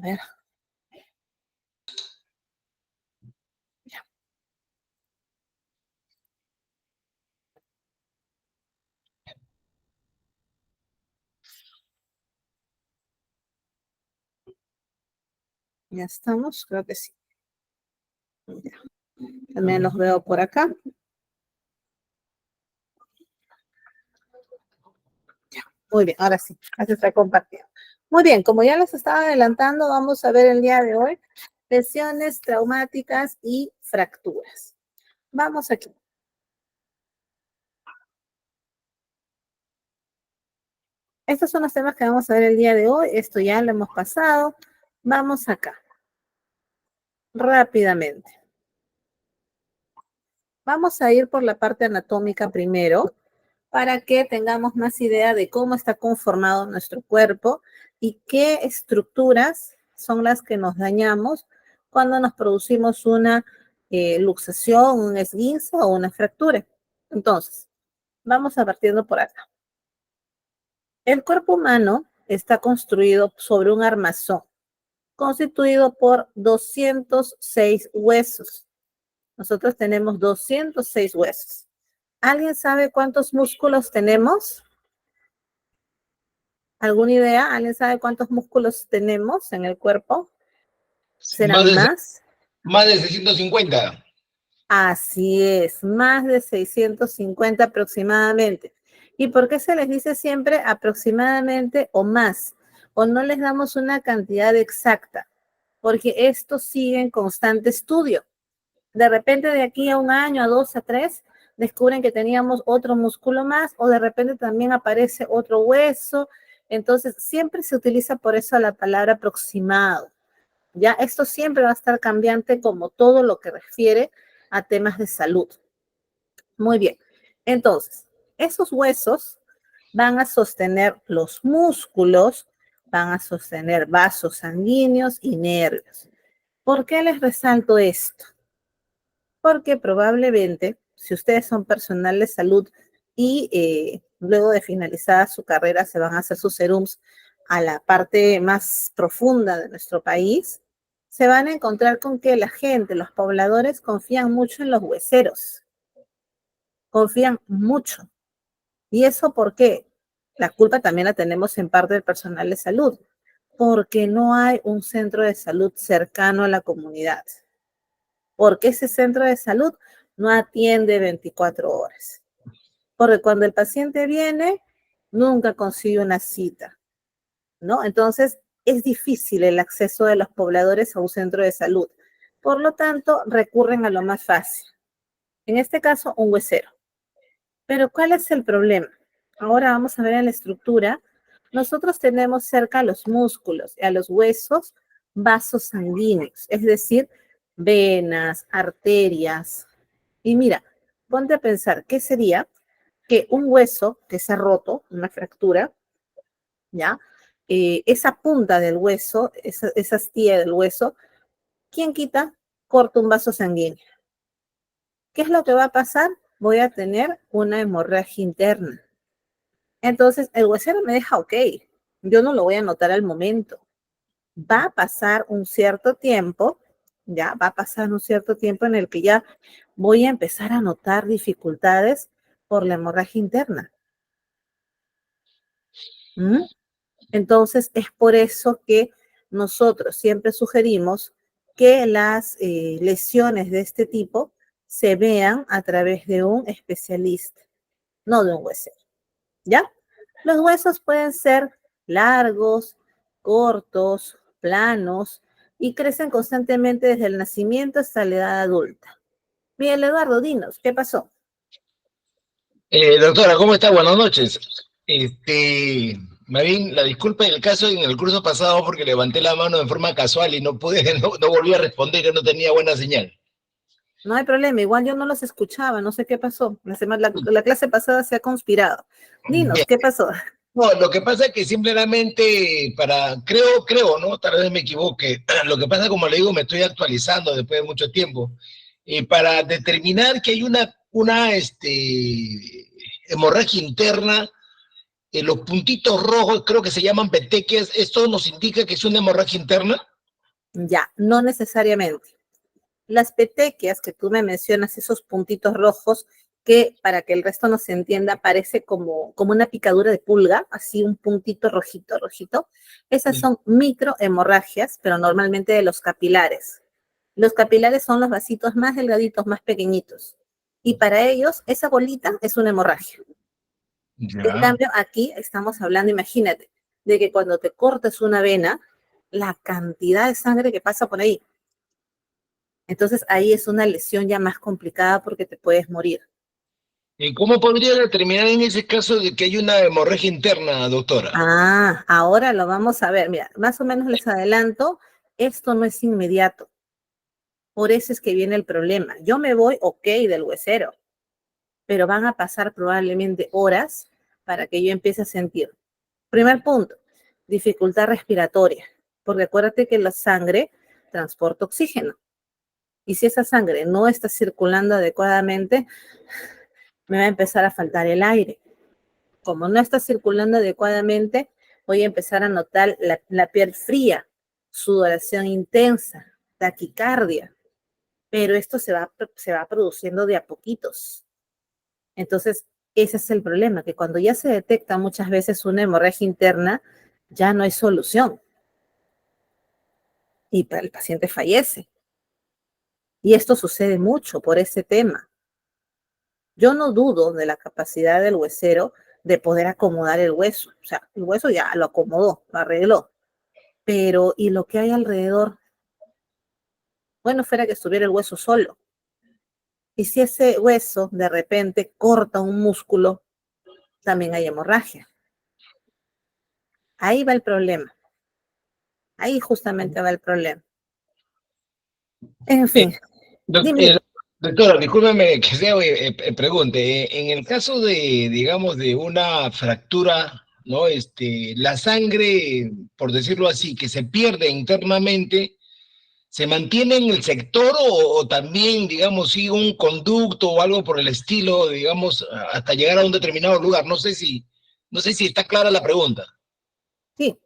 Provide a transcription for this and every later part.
A ver. Ya. Ya estamos, creo que sí. Ya. También los veo por acá. Ya. Muy bien, ahora sí, ya se está compartiendo. Muy bien, como ya les estaba adelantando, vamos a ver el día de hoy lesiones traumáticas y fracturas. Vamos aquí. Estos son los temas que vamos a ver el día de hoy. Esto ya lo hemos pasado. Vamos acá. Rápidamente. Vamos a ir por la parte anatómica primero para que tengamos más idea de cómo está conformado nuestro cuerpo y qué estructuras son las que nos dañamos cuando nos producimos una luxación, un esguince o una fractura. Entonces, vamos a partiendo por acá. El cuerpo humano está construido sobre un armazón constituido por 206 huesos. Nosotros tenemos 206 huesos. ¿Alguien sabe cuántos músculos tenemos? ¿Alguna idea? ¿Alguien sabe cuántos músculos tenemos en el cuerpo? ¿Serán más? Más de 650. Así es, más de 650 aproximadamente. ¿Y por qué se les dice siempre aproximadamente o más? O no les damos una cantidad exacta, porque esto sigue en constante estudio. De repente de aquí a un año, a 2, a 3, descubren que teníamos otro músculo más o de repente también aparece otro hueso. Entonces, siempre se utiliza por eso la palabra aproximado. Ya, esto siempre va a estar cambiante como todo lo que refiere a temas de salud. Muy bien. Entonces, esos huesos van a sostener los músculos, van a sostener vasos sanguíneos y nervios. ¿Por qué les resalto esto? Porque probablemente, si ustedes son personal de salud y luego de finalizada su carrera se van a hacer sus serums a la parte más profunda de nuestro país, se van a encontrar con que la gente, los pobladores, confían mucho en los hueseros, confían mucho. ¿Y eso por qué? La culpa también la tenemos en parte del personal de salud, porque no hay un centro de salud cercano a la comunidad. Porque ese centro de salud no atiende 24 horas. Porque cuando el paciente viene, nunca consigue una cita, ¿no? Entonces, es difícil el acceso de los pobladores a un centro de salud. Por lo tanto, recurren a lo más fácil. En este caso, un huesero. Pero, ¿cuál es el problema? Ahora vamos a ver en la estructura. Nosotros tenemos cerca a los músculos y a los huesos vasos sanguíneos, es decir, venas, arterias. Y mira, ponte a pensar, ¿qué sería que un hueso que se ha roto, una fractura, ¿ya? Esa punta del hueso, esa astilla del hueso, ¿quién quita? Corta un vaso sanguíneo. ¿Qué es lo que va a pasar? Voy a tener una hemorragia interna. Entonces, el huesero me deja ok. Yo no lo voy a notar al momento. Va a pasar un cierto tiempo, ya va a pasar un cierto tiempo en el que ya voy a empezar a notar dificultades por la hemorragia interna. ¿Mm? Entonces, es por eso que nosotros siempre sugerimos que las lesiones de este tipo se vean a través de un especialista, no de un huesero. ¿Ya? Los huesos pueden ser largos, cortos, planos y crecen constantemente desde el nacimiento hasta la edad adulta. Miguel Eduardo, dinos, ¿qué pasó? Doctora, ¿cómo está? Buenas noches. Más bien, la disculpa del caso en el curso pasado porque levanté la mano de forma casual y no pude, no volví a responder, que no tenía buena señal. No hay problema, igual yo no los escuchaba, no sé qué pasó. La clase pasada se ha conspirado. Dinos, Bien. ¿qué pasó? No, lo que pasa es que simplemente creo, ¿no? Tal vez me equivoque. Lo que pasa, como le digo, me estoy actualizando después de mucho tiempo. Para determinar que hay una hemorragia interna, los puntitos rojos, creo que se llaman petequias, ¿esto nos indica que es una hemorragia interna? Ya, no necesariamente. Las petequias que tú me mencionas, esos puntitos rojos, que para que el resto no se entienda, parece como una picadura de pulga, así un puntito rojito, rojito. Esas son microhemorragias, pero normalmente de los capilares. Los capilares son los vasitos más delgaditos, más pequeñitos. Y para ellos, esa bolita es una hemorragia. En Ya. cambio, aquí estamos hablando, imagínate, de que cuando te cortas una vena, la cantidad de sangre que pasa por ahí. Entonces ahí es una lesión ya más complicada porque te puedes morir. ¿Y cómo podría determinar en ese caso de que hay una hemorragia interna, doctora? Ah, ahora lo vamos a ver. Mira, más o menos les adelanto, esto no es inmediato. Por eso es que viene el problema. Yo me voy, ok, del huesero, pero van a pasar probablemente horas para que yo empiece a sentir. Primer punto, dificultad respiratoria, porque acuérdate que la sangre transporta oxígeno. Y si esa sangre no está circulando adecuadamente, me va a empezar a faltar el aire. Como no está circulando adecuadamente, voy a empezar a notar la piel fría, sudoración intensa, taquicardia, pero esto se va produciendo de a poquitos. Entonces, ese es el problema, que cuando ya se detecta muchas veces una hemorragia interna, ya no hay solución y el paciente fallece. Y esto sucede mucho por ese tema. Yo no dudo de la capacidad del huesero de poder acomodar el hueso. O sea, el hueso ya lo acomodó, lo arregló. Pero, ¿y lo que hay alrededor? Bueno, fuera que estuviera el hueso solo. Y si ese hueso de repente corta un músculo, también hay hemorragia. Ahí va el problema. Ahí justamente va el problema. En Eh, fin, doc- dime. eh, Doctora, discúlpeme que sea, pregunte, en el caso de, digamos, de una fractura, ¿no? La sangre, por decirlo así, que se pierde internamente, ¿se mantiene en el sector o también, digamos, sigue un conducto o algo por el estilo, digamos, hasta llegar a un determinado lugar? No sé si está clara la pregunta. Sí,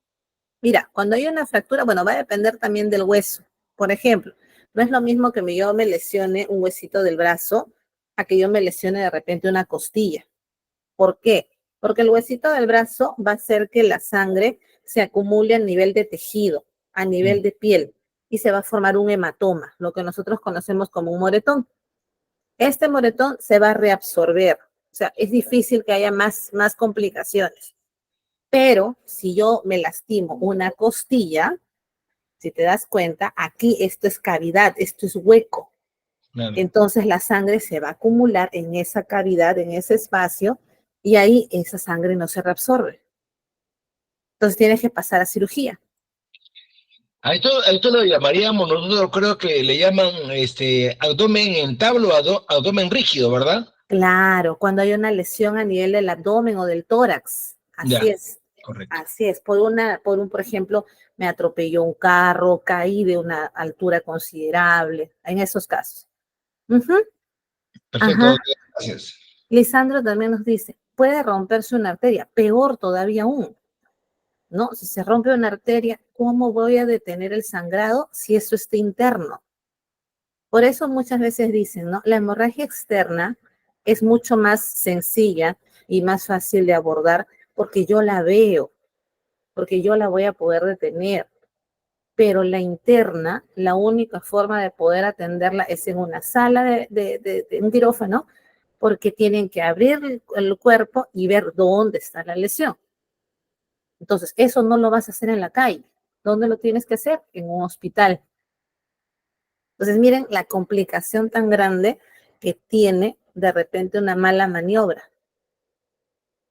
mira, cuando hay una fractura, bueno, va a depender también del hueso. Por ejemplo, no es lo mismo que yo me lesione un huesito del brazo a que yo me lesione de repente una costilla. ¿Por qué? Porque el huesito del brazo va a hacer que la sangre se acumule a nivel de tejido, a nivel de piel, y se va a formar un hematoma, lo que nosotros conocemos como un moretón. Este moretón se va a reabsorber, o sea, es difícil que haya más complicaciones. Pero si yo me lastimo una costilla, si te das cuenta, aquí esto es cavidad, esto es hueco. Claro. Entonces la sangre se va a acumular en esa cavidad, en ese espacio, y ahí esa sangre no se reabsorbe. Entonces tienes que pasar a cirugía. A esto lo llamaríamos, nosotros creo que le llaman abdomen en tablo, abdomen rígido, ¿verdad? Claro, cuando hay una lesión a nivel del abdomen o del tórax. Así Ya, es. correcto. Así es. Por ejemplo, me atropelló un carro, caí de una altura considerable, en esos casos. Ujú. Perfecto, Ajá. doctor, gracias. Lisandro también nos dice, puede romperse una arteria, peor todavía aún, ¿no? Si se rompe una arteria, ¿cómo voy a detener el sangrado si eso está interno? Por eso muchas veces dicen, ¿no? La hemorragia externa es mucho más sencilla y más fácil de abordar porque yo la veo, porque yo la voy a poder detener. Pero la interna, la única forma de poder atenderla es en una sala de un quirófano, porque tienen que abrir el cuerpo y ver dónde está la lesión. Entonces, eso no lo vas a hacer en la calle. ¿Dónde lo tienes que hacer? En un hospital. Entonces, miren la complicación tan grande que tiene de repente una mala maniobra.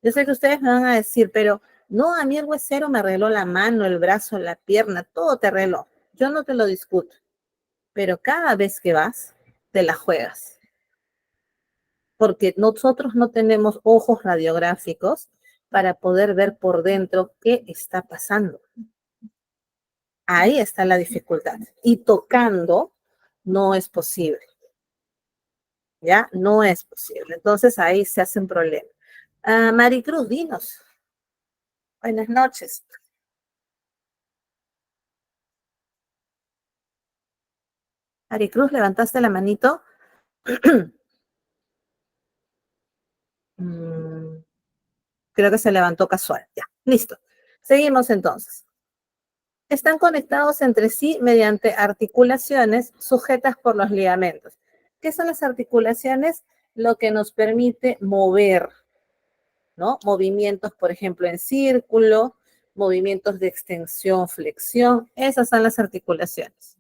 Yo sé que ustedes me van a decir, pero no, a mí el huesero me arregló la mano, el brazo, la pierna, todo te arregló. Yo no te lo discuto, pero cada vez que vas, te la juegas. Porque nosotros no tenemos ojos radiográficos para poder ver por dentro qué está pasando. Ahí está la dificultad. Y tocando no es posible, ¿ya? No es posible. Entonces ahí se hace un problema. Maricruz, dinos. Buenas noches. Aricruz, ¿levantaste la manito? Mm, creo que se levantó casual. Ya, listo. Seguimos entonces. Están conectados entre sí mediante articulaciones sujetas por los ligamentos. ¿Qué son las articulaciones? Lo que nos permite mover, ¿no? Movimientos, por ejemplo, en círculo, movimientos de extensión, flexión, esas son las articulaciones.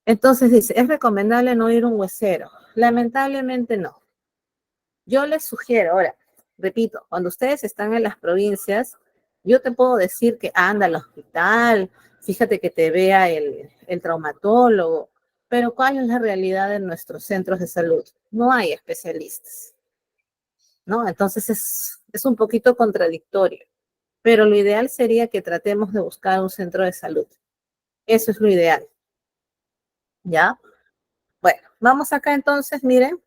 Entonces dice, ¿es recomendable no ir a un huesero? Lamentablemente no. Yo les sugiero, ahora, repito, cuando ustedes están en las provincias, yo te puedo decir que anda al hospital, fíjate que te vea el traumatólogo, pero ¿cuál es la realidad en nuestros centros de salud? No hay especialistas, ¿no? Entonces es un poquito contradictorio, pero lo ideal sería que tratemos de buscar un centro de salud. Eso es lo ideal, ¿ya? Bueno, vamos acá entonces, miren,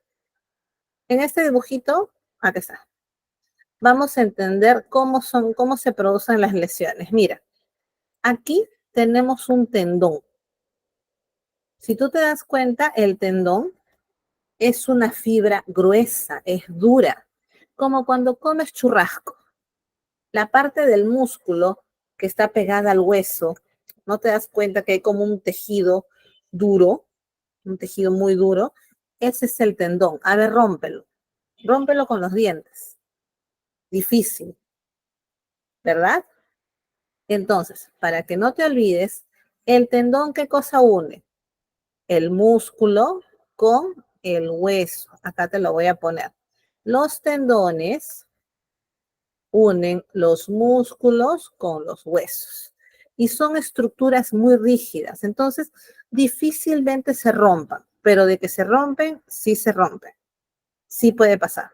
en este dibujito, acá está. Vamos a entender cómo se producen las lesiones. Mira, aquí tenemos un tendón. Si tú te das cuenta, el tendón es una fibra gruesa, es dura, como cuando comes churrasco. La parte del músculo que está pegada al hueso, no te das cuenta que hay como un tejido duro, un tejido muy duro. Ese es el tendón. A ver, rómpelo con los dientes. Difícil, ¿verdad? Entonces, para que no te olvides, el tendón, ¿qué cosa une? El músculo con el hueso. Acá te lo voy a poner. Los tendones unen los músculos con los huesos y son estructuras muy rígidas. Entonces, difícilmente se rompan, pero de que se rompen, sí se rompen. Sí puede pasar.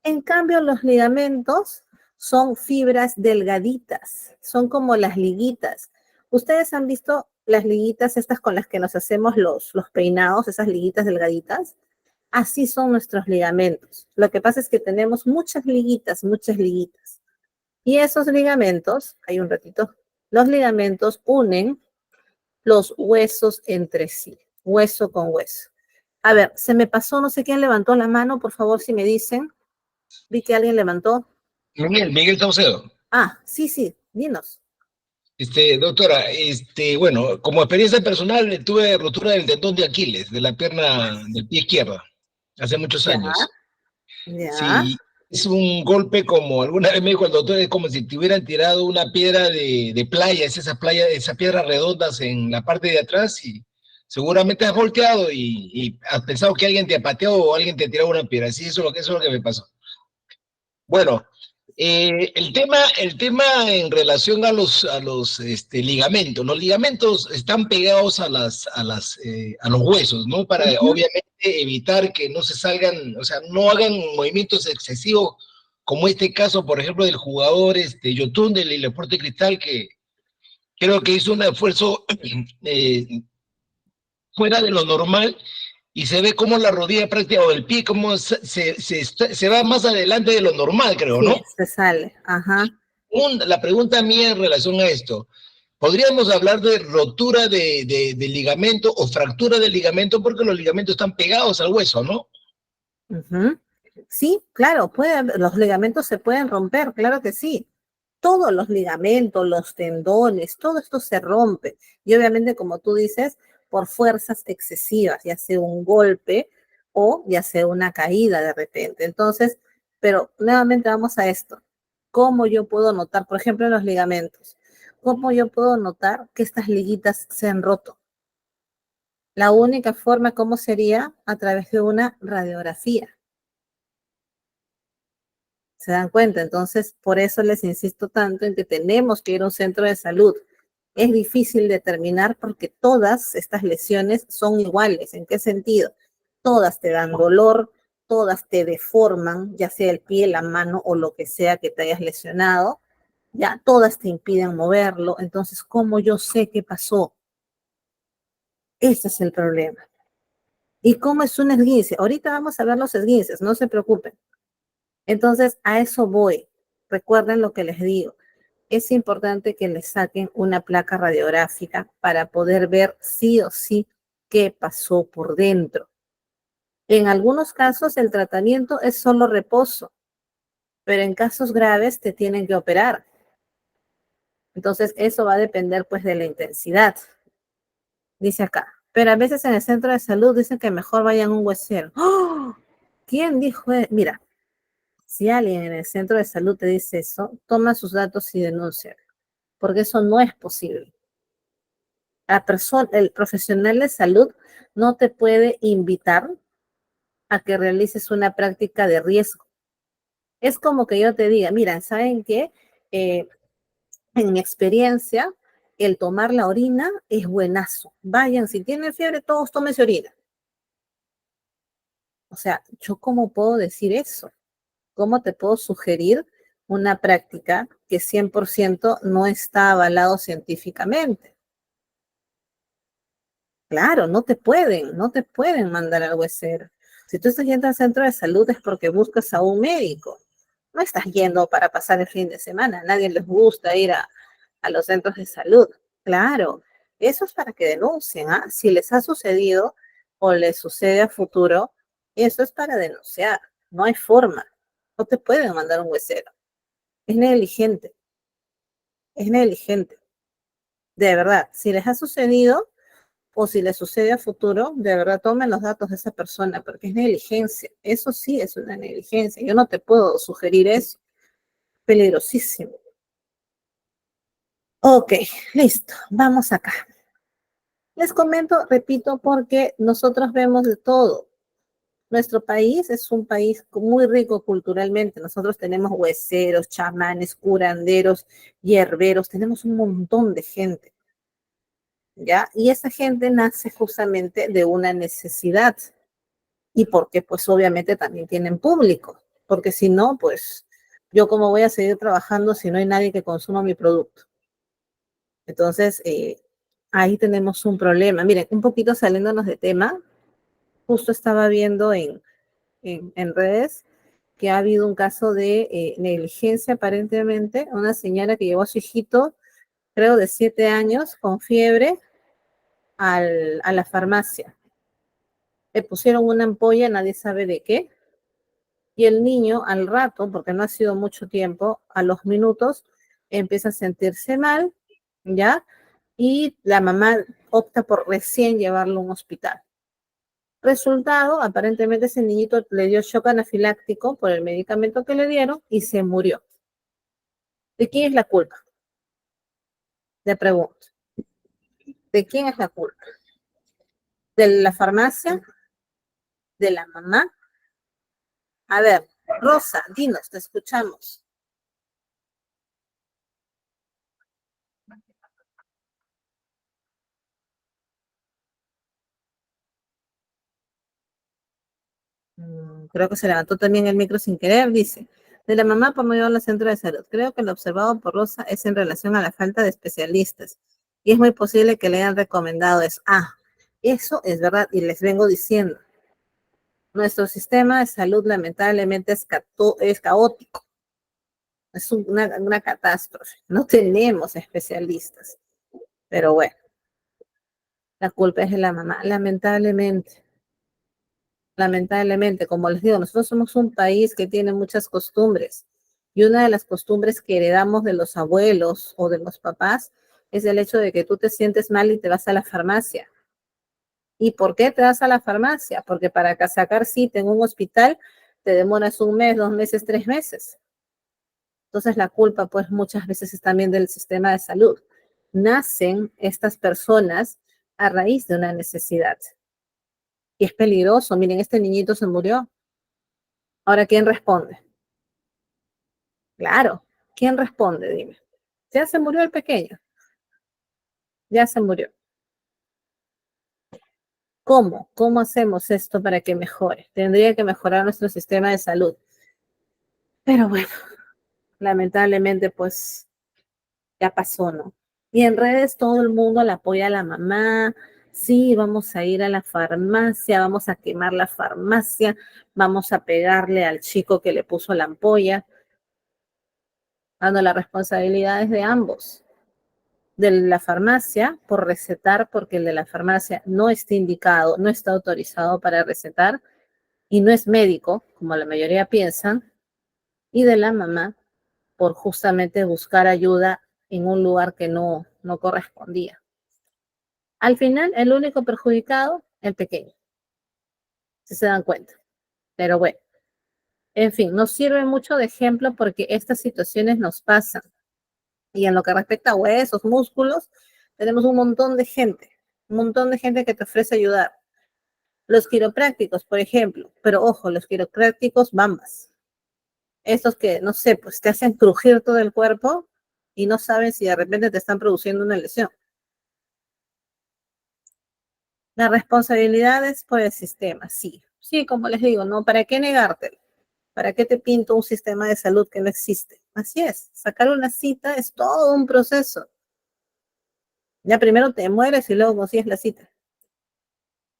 En cambio, los ligamentos son fibras delgaditas, son como las liguitas. ¿Ustedes han visto las liguitas estas con las que nos hacemos los peinados, esas liguitas delgaditas? Así son nuestros ligamentos. Lo que pasa es que tenemos muchas liguitas, muchas liguitas. Y esos ligamentos, hay un ratito, los ligamentos unen los huesos entre sí, hueso con hueso. A ver, se me pasó, no sé quién levantó la mano, por favor, si me dicen. Vi que alguien levantó. Miguel Saucedo. Ah, sí, sí, dinos. Doctora, bueno, como experiencia personal, tuve rotura del tendón de Aquiles, de la pierna del pie izquierdo, hace muchos Ya, años. ya. Sí, es un golpe como alguna vez me dijo el doctor, es como si te hubieran tirado una piedra de playa, es esas piedras redondas en la parte de atrás y seguramente has volteado y has pensado que alguien te pateó o alguien te tiró una piedra. Sí, eso es lo que me pasó. Bueno, el tema en relación a los ligamentos. Los ligamentos están pegados a los huesos, ¿no? Para Ujú. obviamente evitar que no se salgan, o sea, no hagan movimientos excesivos, como este caso, por ejemplo, del jugador Yotun del Deporte Cristal, que creo que hizo un esfuerzo eh, fuera de lo normal y se ve como la rodilla práctica o el pie como se va más adelante de lo normal, creo, Sí, ¿no? se sale. Ajá. La pregunta mía en relación a esto, ¿podríamos hablar de rotura de ligamento o fractura del ligamento porque los ligamentos están pegados al hueso, ¿no? Ujú. Sí, claro, los ligamentos se pueden romper, claro que sí. Todos los ligamentos, los tendones, todo esto se rompe. Y obviamente, como tú dices, por fuerzas excesivas, ya sea un golpe o ya sea una caída de repente. Entonces, pero nuevamente vamos a esto. ¿Cómo yo puedo notar, por ejemplo, en los ligamentos? ¿Cómo yo puedo notar que estas liguitas se han roto? La única forma, ¿cómo sería? A través de una radiografía. ¿Se dan cuenta? Entonces, por eso les insisto tanto en que tenemos que ir a un centro de salud. Es difícil determinar porque todas estas lesiones son iguales. ¿En qué sentido? Todas te dan dolor, todas te deforman, ya sea el pie, la mano o lo que sea que te hayas lesionado. Ya todas te impiden moverlo. Entonces, ¿cómo yo sé qué pasó? Ese es el problema. ¿Y cómo es un esguince? Ahorita vamos a ver los esguinces, no se preocupen. Entonces, a eso voy. recuerden lo que les digo. Es importante que le saquen una placa radiográfica para poder ver sí o sí qué pasó por dentro. En algunos casos el tratamiento es solo reposo, pero en casos graves te tienen que operar. Entonces eso va a depender pues de la intensidad, dice acá. Pero a veces en el centro de salud dicen que mejor vayan a un huesero. ¡Oh! ¿Quién dijo? Mira, si alguien en el centro de salud te dice eso, toma sus datos y denuncia, porque eso no es posible. El profesional de salud no te puede invitar a que realices una práctica de riesgo. Es como que yo te diga, mira, ¿saben qué? Eh, en mi experiencia, el tomar la orina es buenazo. Vayan, si tienen fiebre, todos tómense orina. O sea, ¿yo cómo puedo decir eso? ¿Cómo te puedo sugerir una práctica que 100% no está avalado científicamente? Claro, no te pueden mandar al huesero. Si tú estás yendo al centro de salud es porque buscas a un médico. No estás yendo para pasar el fin de semana. A nadie les gusta ir a los centros de salud. Claro, eso es para que denuncien, ¿ah? Si les ha sucedido o les sucede a futuro, eso es para denunciar. No hay forma. No te pueden mandar un huesero. Es negligente, es negligente. De verdad, si les ha sucedido o si les sucede a futuro, de verdad tomen los datos de esa persona, porque es negligencia. Eso sí es una negligencia. Yo no te puedo sugerir eso. Peligrosísimo. Ok, listo. Vamos acá. Les comento, repito, porque nosotros vemos de todo. Nuestro país es un país muy rico culturalmente. Nosotros tenemos hueseros, chamanes, curanderos, hierberos, tenemos un montón de gente, ¿ya? Y esa gente nace justamente de una necesidad y porque pues obviamente también tienen público, porque si no, pues yo cómo voy a seguir trabajando si no hay nadie que consuma mi producto. Entonces, ahí tenemos un problema. Miren, un poquito saliéndonos de tema, justo estaba viendo en redes que ha habido un caso de negligencia aparentemente, una señora que llevó a su hijito, creo de 7 años, con fiebre a la farmacia. Le pusieron una ampolla, nadie sabe de qué, y el niño al rato, porque no ha sido mucho tiempo, a los minutos empieza a sentirse mal, ¿ya? Y la mamá opta por recién llevarlo a un hospital. Resultado, aparentemente ese niñito le dio shock anafiláctico por el medicamento que le dieron y se murió. ¿De quién es la culpa? Le pregunto. ¿De quién es la culpa? ¿De la farmacia? ¿De la mamá? A ver, Rosa, dinos, te escuchamos. Creo que se levantó también el micro sin querer, dice. De la mamá por no llevarlo al centro de salud. Creo que lo observado por Rosa es en relación a la falta de especialistas. Y es muy posible que le hayan recomendado eso. Ah, eso es verdad y les vengo diciendo. Nuestro sistema de salud lamentablemente es caótico. Es una catástrofe. No tenemos especialistas. Pero bueno, la culpa es de la mamá. Lamentablemente, como les digo, nosotros somos un país que tiene muchas costumbres y una de las costumbres que heredamos de los abuelos o de los papás es el hecho de que tú te sientes mal y te vas a la farmacia. ¿Y por qué te vas a la farmacia? Porque para sacar cita en un hospital te demoras 1 mes, 2 meses, 3 meses. Entonces la culpa pues muchas veces es también del sistema de salud. Nacen estas personas a raíz de una necesidad. Y es peligroso. Miren, este niñito se murió. Ahora, ¿quién responde? Claro, ¿quién responde? Dime. Ya se murió el pequeño, ya se murió. ¿Cómo? ¿Cómo hacemos esto para que mejore? Tendría que mejorar nuestro sistema de salud. Pero bueno, lamentablemente pues ya pasó, ¿no? Y en redes todo el mundo le apoya a la mamá. Sí, vamos a ir a la farmacia, vamos a quemar la farmacia, vamos a pegarle al chico que le puso la ampolla. Ah, no, la responsabilidad es de ambos. De la farmacia por recetar, porque el de la farmacia no está indicado, no está autorizado para recetar y no es médico, como la mayoría piensan, y de la mamá por justamente buscar ayuda en un lugar que no correspondía. Al final, el único perjudicado, el pequeño, si se dan cuenta. Pero bueno, en fin, nos sirve mucho de ejemplo porque estas situaciones nos pasan. Y en lo que respecta a huesos, músculos, tenemos un montón de gente que te ofrece ayudar. Los quiroprácticos, por ejemplo, pero ojo, los quiroprácticos bambas. Estos que, no sé, pues te hacen crujir todo el cuerpo y no saben si de repente te están produciendo una lesión. La responsabilidad es por el sistema, sí. Sí, como les digo, ¿no? ¿Para qué negártelo? ¿Para qué te pinto un sistema de salud que no existe? Así es, sacar una cita es todo un proceso. Ya primero te mueres y luego consigues la cita.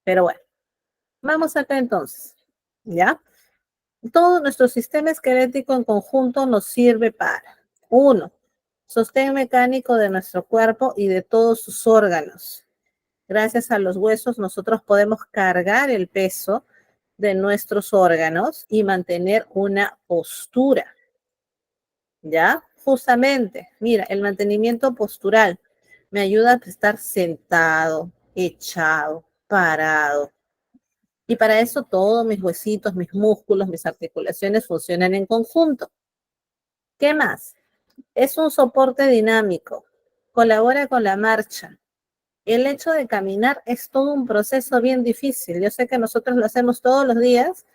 Pero bueno, vamos acá entonces, ¿ya? Todo nuestro sistema esquelético en conjunto nos sirve para, uno, sostén mecánico de nuestro cuerpo y de todos sus órganos. Gracias a los huesos nosotros podemos cargar el peso de nuestros órganos y mantener una postura, ¿ya? Justamente, mira, el mantenimiento postural me ayuda a estar sentado, echado, parado. Y para eso todos mis huesitos, mis músculos, mis articulaciones funcionan en conjunto. ¿Qué más? Es un soporte dinámico, colabora con la marcha. El hecho de caminar es todo un proceso bien difícil. Yo sé que nosotros lo hacemos todos los días,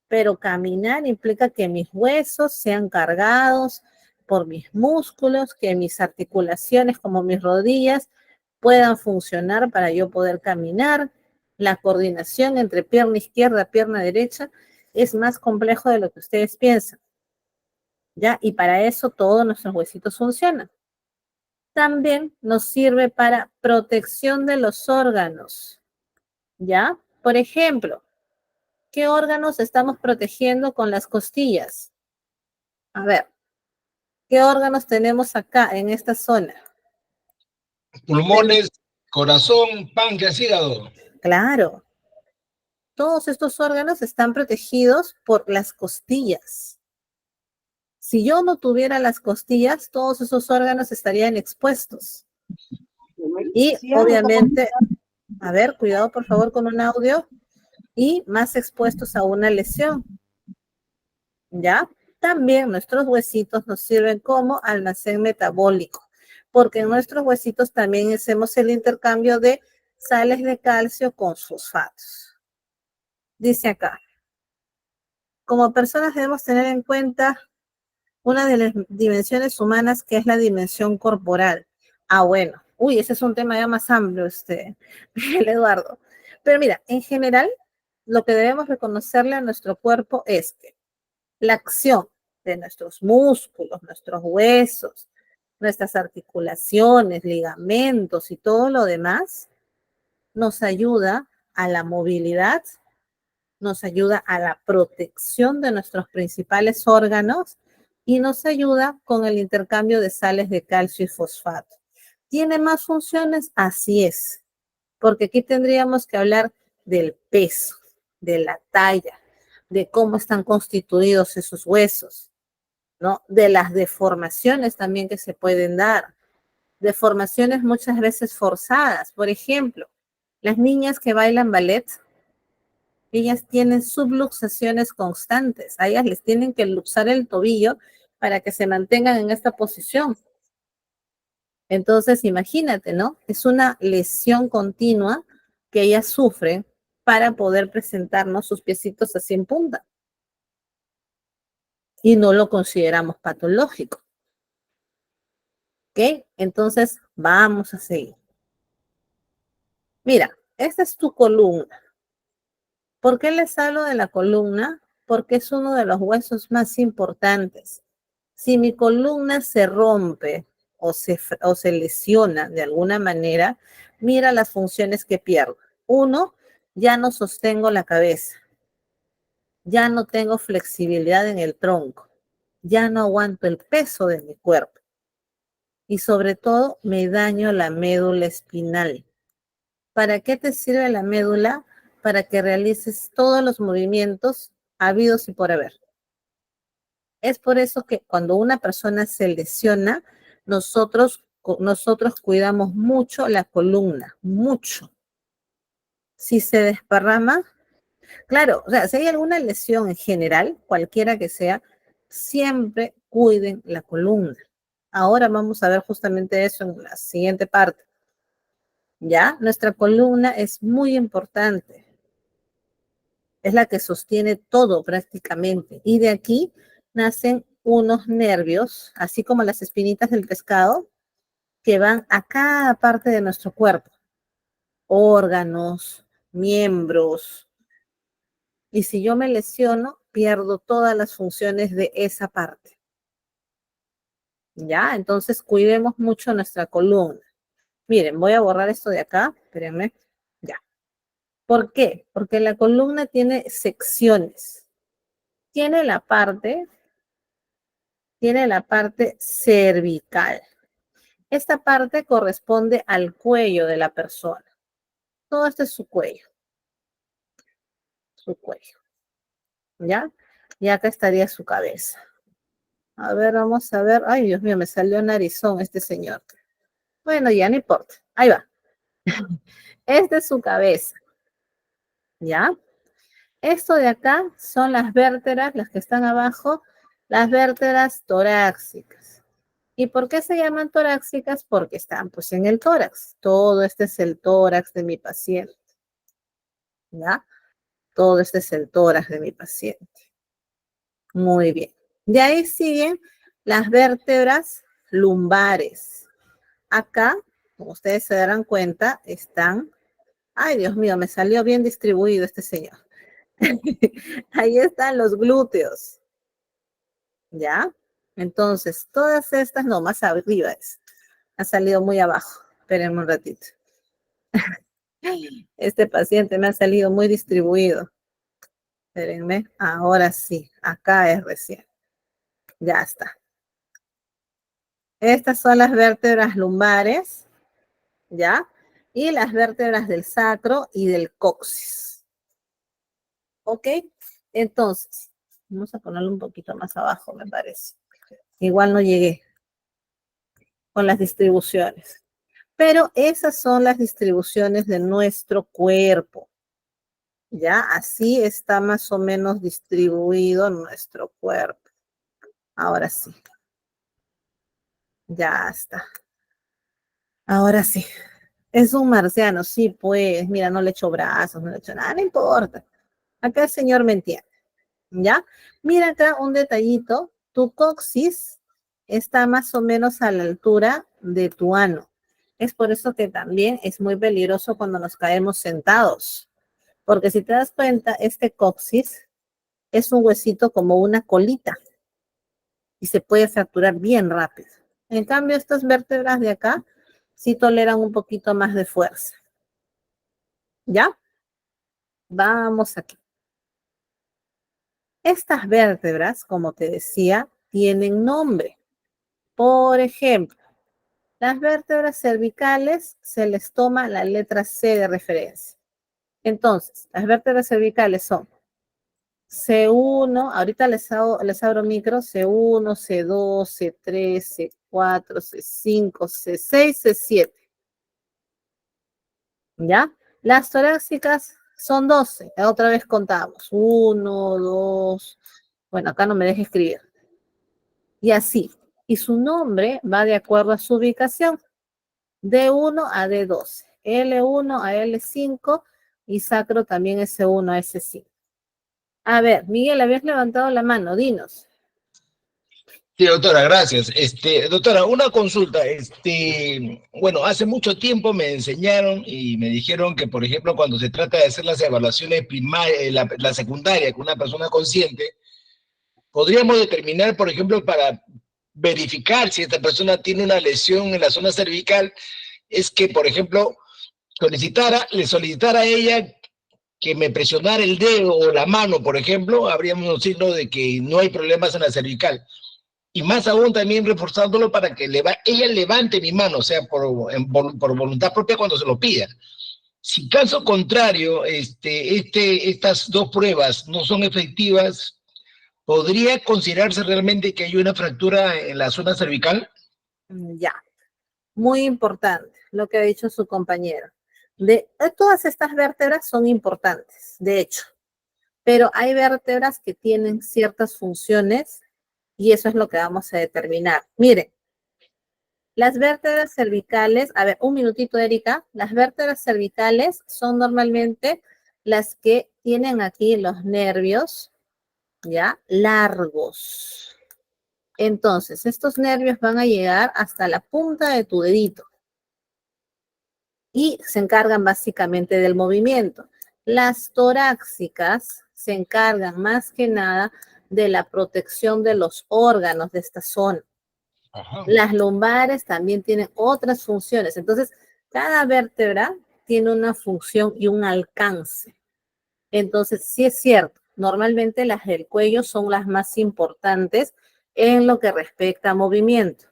pero caminar implica que mis huesos sean cargados por mis músculos, que mis articulaciones como mis rodillas puedan funcionar para yo poder caminar. La coordinación entre pierna izquierda, pierna derecha es más complejo de lo que ustedes piensan, ¿ya? Y para eso todos nuestros huesitos funcionan. También nos sirve para protección de los órganos, ¿ya? Por ejemplo, ¿qué órganos estamos protegiendo con las costillas? A ver, ¿qué órganos tenemos acá en esta zona? Pulmones, corazón, páncreas, hígado. Claro, todos estos órganos están protegidos por las costillas. Si yo no tuviera las costillas, todos esos órganos estarían expuestos. Y obviamente, a ver, cuidado por favor con un audio, y más expuestos a una lesión, ¿ya? También nuestros huesitos nos sirven como almacén metabólico, porque en nuestros huesitos también hacemos el intercambio de sales de calcio con fosfatos. Dice acá, como personas debemos tener en cuenta una de las dimensiones humanas que es la dimensión corporal. Ah, bueno. Uy, ese es un tema ya más amplio, el Eduardo. Pero mira, en general, lo que debemos reconocerle a nuestro cuerpo es que la acción de nuestros músculos, nuestros huesos, nuestras articulaciones, ligamentos y todo lo demás nos ayuda a la movilidad, nos ayuda a la protección de nuestros principales órganos y nos ayuda con el intercambio de sales de calcio y fosfato. ¿Tiene más funciones? Así es, porque aquí tendríamos que hablar del peso, de la talla, de cómo están constituidos esos huesos, ¿no? De las deformaciones también que se pueden dar, deformaciones muchas veces forzadas. Por ejemplo, las niñas que bailan ballet, ellas tienen subluxaciones constantes, a ellas les tienen que luxar el tobillo para que se mantengan en esta posición. Entonces, imagínate, ¿no? Es una lesión continua que ellas sufren para poder presentarnos sus piecitos así en punta. Y no lo consideramos patológico. ¿Ok? Entonces, vamos a seguir. Mira, esta es tu columna. ¿Por qué les hablo de la columna? Porque es uno de los huesos más importantes. Si mi columna se rompe o se lesiona de alguna manera, mira las funciones que pierdo. Uno, ya no sostengo la cabeza, ya no tengo flexibilidad en el tronco. ya no aguanto el peso de mi cuerpo. Y sobre todo, me daño la médula espinal. ¿Para qué te sirve la médula? Para que realices todos los movimientos habidos y por haber. Es por eso que cuando una persona se lesiona, nosotros cuidamos mucho la columna, mucho. Si se desparrama, claro, o sea, si hay alguna lesión en general, cualquiera que sea, siempre cuiden la columna. Ahora vamos a ver justamente eso en la siguiente parte. ¿Ya? Nuestra columna es muy importante. Es la que sostiene todo prácticamente. Y de aquí nacen unos nervios, así como las espinitas del pescado, que van a cada parte de nuestro cuerpo. Órganos, miembros. Y si yo me lesiono, pierdo todas las funciones de esa parte. ¿Ya? Entonces cuidemos mucho nuestra columna. Miren, voy a borrar esto de acá. Espérenme. Ya. ¿Por qué? Porque la columna tiene secciones. Tiene la parte cervical. Esta parte corresponde al cuello de la persona. Todo esto es su cuello. Su cuello. ¿Ya? Y acá estaría su cabeza. A ver, vamos a ver. Ay, Dios mío, me salió narizón este señor. Bueno, ya no importa. Ahí va. Esta es su cabeza. ¿Ya? Esto de acá son las vértebras, las que están abajo, las vértebras torácicas. ¿Y por qué se llaman torácicas? Porque están pues en el tórax. Todo este es el tórax de mi paciente. ¿Ya? Todo este es el tórax de mi paciente. Muy bien. De ahí siguen las vértebras lumbares. Acá, como ustedes se darán cuenta, están... Ay, Dios mío, me salió bien distribuido este señor. Ahí están los glúteos. ¿Ya? Entonces, todas estas, no, más arriba es. Ha salido muy abajo. Espérenme un ratito. Este paciente me ha salido muy distribuido. Espérenme. Ahora sí. Acá es recién. Ya está. Estas son las vértebras lumbares. ¿Ya? Y las vértebras del sacro y del coxis. ¿Ok? Entonces, vamos a ponerlo un poquito más abajo, me parece. Igual no llegué con las distribuciones. Pero esas son las distribuciones de nuestro cuerpo. ¿Ya? Así está más o menos distribuido nuestro cuerpo. Ahora sí. Ya está. Ahora sí. Es un marciano, sí, pues. Mira, no le echo brazos, no le echo nada, no importa. Acá el señor me entiende. ¿Ya? Mira acá un detallito. Tu coxis está más o menos a la altura de tu ano. Es por eso que también es muy peligroso cuando nos caemos sentados. Porque si te das cuenta, este coxis es un huesito como una colita y se puede fracturar bien rápido. En cambio, estas vértebras de acá sí toleran un poquito más de fuerza. ¿Ya? Vamos aquí. Estas vértebras, como te decía, tienen nombre. Por ejemplo, las vértebras cervicales se les toma la letra C de referencia. Entonces, las vértebras cervicales son C1, ahorita les abro micro, C1, C2, C3, C4, C5, C6, C7. ¿Ya? Las torácicas son 12. Otra vez contamos. 1, 2. Bueno, acá no me deje escribir. Y así. Y su nombre va de acuerdo a su ubicación. D1 a D12. L1 a L5 y sacro también S1 a S5. A ver, Miguel, habías levantado la mano, dinos. Sí, doctora, gracias. Doctora, una consulta. Bueno, hace mucho tiempo me enseñaron y me dijeron que, por ejemplo, cuando se trata de hacer las evaluaciones primarias, la secundaria con una persona consciente, podríamos determinar, por ejemplo, para verificar si esta persona tiene una lesión en la zona cervical, es que, por ejemplo, le solicitara a ella que me presionara el dedo o la mano, por ejemplo, habríamos un signo de que no hay problemas en la cervical. y más aún también reforzándolo para que ella levante mi mano, o sea, por voluntad propia cuando se lo pida. Si caso contrario, estas dos pruebas no son efectivas, ¿podría considerarse realmente que hay una fractura en la zona cervical? Ya, muy importante lo que ha dicho su compañero. Todas estas vértebras son importantes, de hecho, pero hay vértebras que tienen ciertas funciones y eso es lo que vamos a determinar. Miren, las vértebras cervicales, a ver, un minutito, Erika. Las vértebras cervicales son normalmente las que tienen aquí los nervios, ¿ya? Largos. Entonces, estos nervios van a llegar hasta la punta de tu dedito y se encargan básicamente del movimiento. Las torácicas se encargan más que nada de la protección de los órganos de esta zona. Ajá. Las lumbares también tienen otras funciones. Entonces, cada vértebra tiene una función y un alcance. Entonces, sí es cierto, normalmente las del cuello son las más importantes en lo que respecta a movimiento,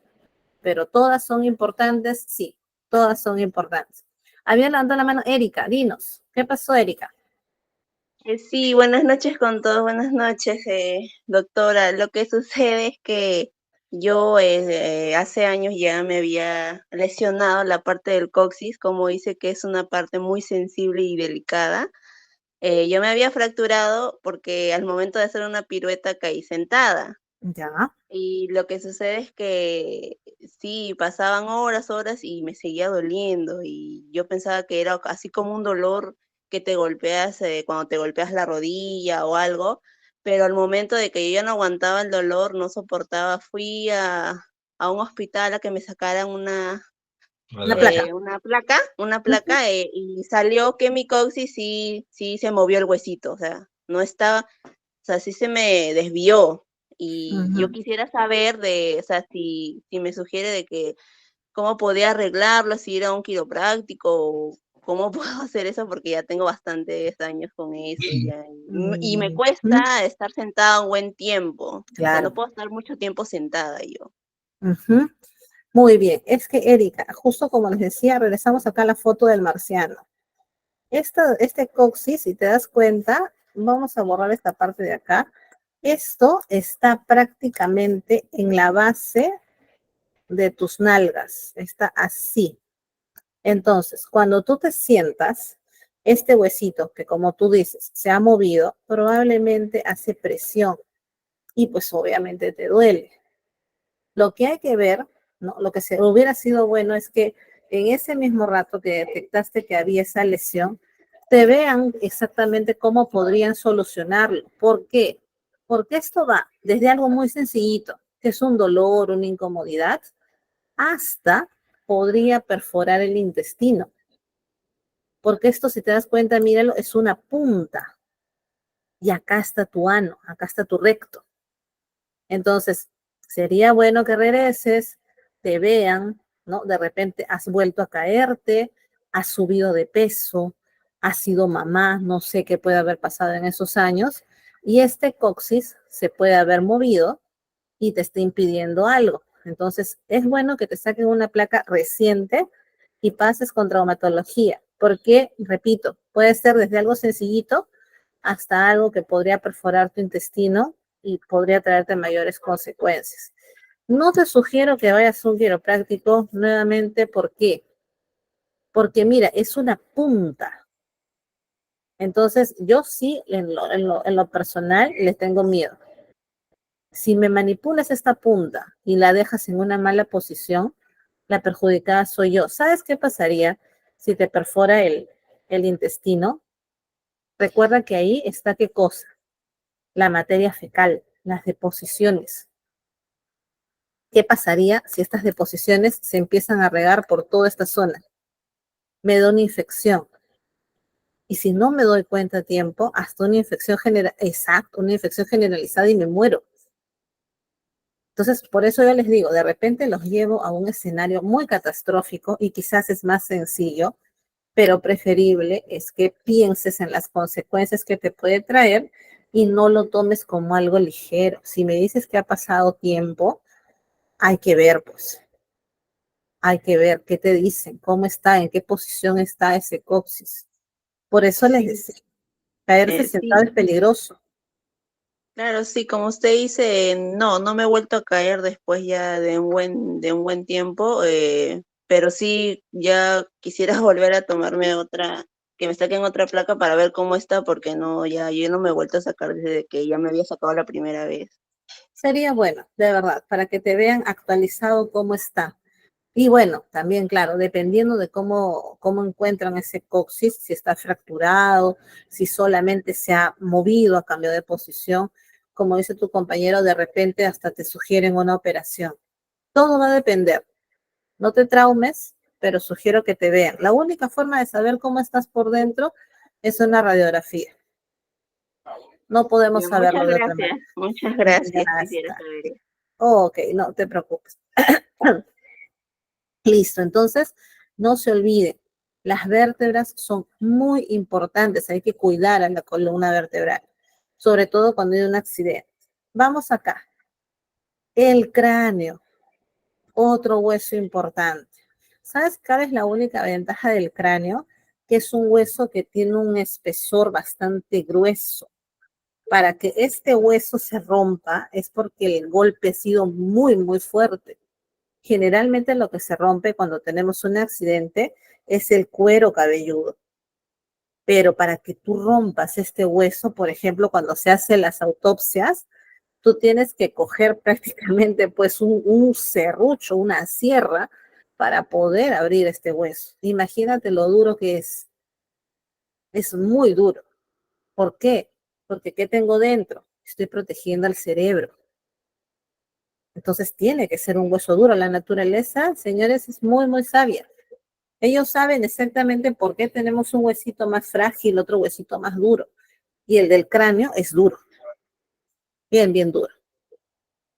pero todas son importantes, sí, todas son importantes. Había levantado la mano Erika, dinos, ¿qué pasó, Erika? Sí, buenas noches con todos, buenas noches, doctora. Lo que sucede es que yo hace años ya me había lesionado la parte del coxis, como dice que es una parte muy sensible y delicada. Yo me había fracturado porque al momento de hacer una pirueta caí sentada. Ya. Y lo que sucede es que sí, pasaban horas, horas y me seguía doliendo y yo pensaba que era así como un dolor que te golpeas cuando te golpeas la rodilla o algo, pero al momento de que yo ya no aguantaba el dolor, no soportaba, fui a un hospital a que me sacaran Una placa. una Ujú, placa y salió que mi coxis sí, sí se movió el huesito, o sea, no estaba, o sea, sí se me desvió. Y yo ujú. quisiera saber o sea, si me sugiere de que cómo podía arreglarlo, si ir a un quiropráctico, o cómo puedo hacer eso, porque ya tengo bastantes años con eso ya. Y me Ujú, cuesta estar sentada un buen tiempo. O sea, no claro. puedo estar mucho tiempo sentada yo. Ujú. Muy bien, es que Erika, justo como les decía, regresamos acá a la foto del marciano. Este coxis, si te das cuenta, vamos a borrar esta parte de acá. Esto está prácticamente en la base de tus nalgas, está así. Entonces, cuando tú te sientas, este huesito que como tú dices, se ha movido, probablemente hace presión y pues obviamente te duele. Lo que hay que ver, ¿no? Lo que se hubiera sido bueno es que en ese mismo rato que detectaste que había esa lesión, te vean exactamente cómo podrían solucionarlo. ¿Por qué? Porque esto va desde algo muy sencillito, que es un dolor, una incomodidad, hasta podría perforar el intestino. Porque esto, si te das cuenta, míralo, es una punta. Y acá está tu ano, acá está tu recto. Entonces, sería bueno que regreses, te vean, ¿no? De repente has vuelto a caerte, has subido de peso, has sido mamá, no sé qué puede haber pasado en esos años, y este coxis se puede haber movido y te está impidiendo algo. Entonces, es bueno que te saquen una placa reciente y pases con traumatología, porque, repito, puede ser desde algo sencillito hasta algo que podría perforar tu intestino y podría traerte mayores consecuencias. No te sugiero que vayas a un quiropráctico nuevamente, ¿por qué? Porque mira, es una punta. Entonces, yo sí, en lo personal, le tengo miedo. Si me manipulas esta punta y la dejas en una mala posición, la perjudicada soy yo. ¿Sabes qué pasaría si te perfora el intestino? Recuerda que ahí está qué cosa, la materia fecal, las deposiciones. ¿Qué pasaría si estas deposiciones se empiezan a regar por toda esta zona? Me da una infección. Y si no me doy cuenta a tiempo, hasta una infección exacto, una infección generalizada y me muero. Entonces, por eso yo les digo, de repente los llevo a un escenario muy catastrófico y quizás es más sencillo, pero preferible es que pienses en las consecuencias que te puede traer y no lo tomes como algo ligero. Si me dices que ha pasado tiempo, Hay que ver, pues, hay que ver qué te dicen, cómo está, en qué posición está ese coxis. Por eso les Sí, decía, caerse sentado sí, es peligroso. claro, sí, como usted dice, no, no me he vuelto a caer después ya de un buen tiempo, pero sí ya quisiera volver a tomarme otra, que me saquen otra placa para ver cómo está, porque no, ya yo no me he vuelto a sacar desde que ya me había sacado la primera vez. Sería bueno, de verdad, para que te vean actualizado cómo está. Y bueno, también, claro, dependiendo de cómo encuentran ese coxis, si está fracturado, si solamente se ha movido a cambio de posición, como dice tu compañero, de repente hasta te sugieren una operación. Todo va a depender. No te traumes, pero sugiero que te vean. La única forma de saber cómo estás por dentro es una radiografía. No podemos Ya, saberlo de otra muchas manera. gracias, Ya quisiera está. saber eso. Ok, no te preocupes. Listo, entonces no se olviden, las vértebras son muy importantes, hay que cuidar a la columna vertebral, sobre todo cuando hay un accidente. Vamos acá, el cráneo, otro hueso importante. ¿Sabes cuál es la única ventaja del cráneo? Que es un hueso que tiene un espesor bastante grueso. Para que este hueso se rompa es porque el golpe ha sido muy, muy fuerte. Generalmente lo que se rompe cuando tenemos un accidente es el cuero cabelludo. Pero para que tú rompas este hueso, por ejemplo, cuando se hacen las autopsias, tú tienes que coger prácticamente pues un serrucho, una sierra, para poder abrir este hueso. Imagínate lo duro que es. Es muy duro. ¿Por qué? Porque ¿qué tengo dentro? Estoy protegiendo al cerebro. Entonces tiene que ser un hueso duro. La naturaleza, señores, es muy, muy sabia. Ellos saben exactamente por qué tenemos un huesito más frágil, otro huesito más duro. Y el del cráneo es duro, bien, bien duro.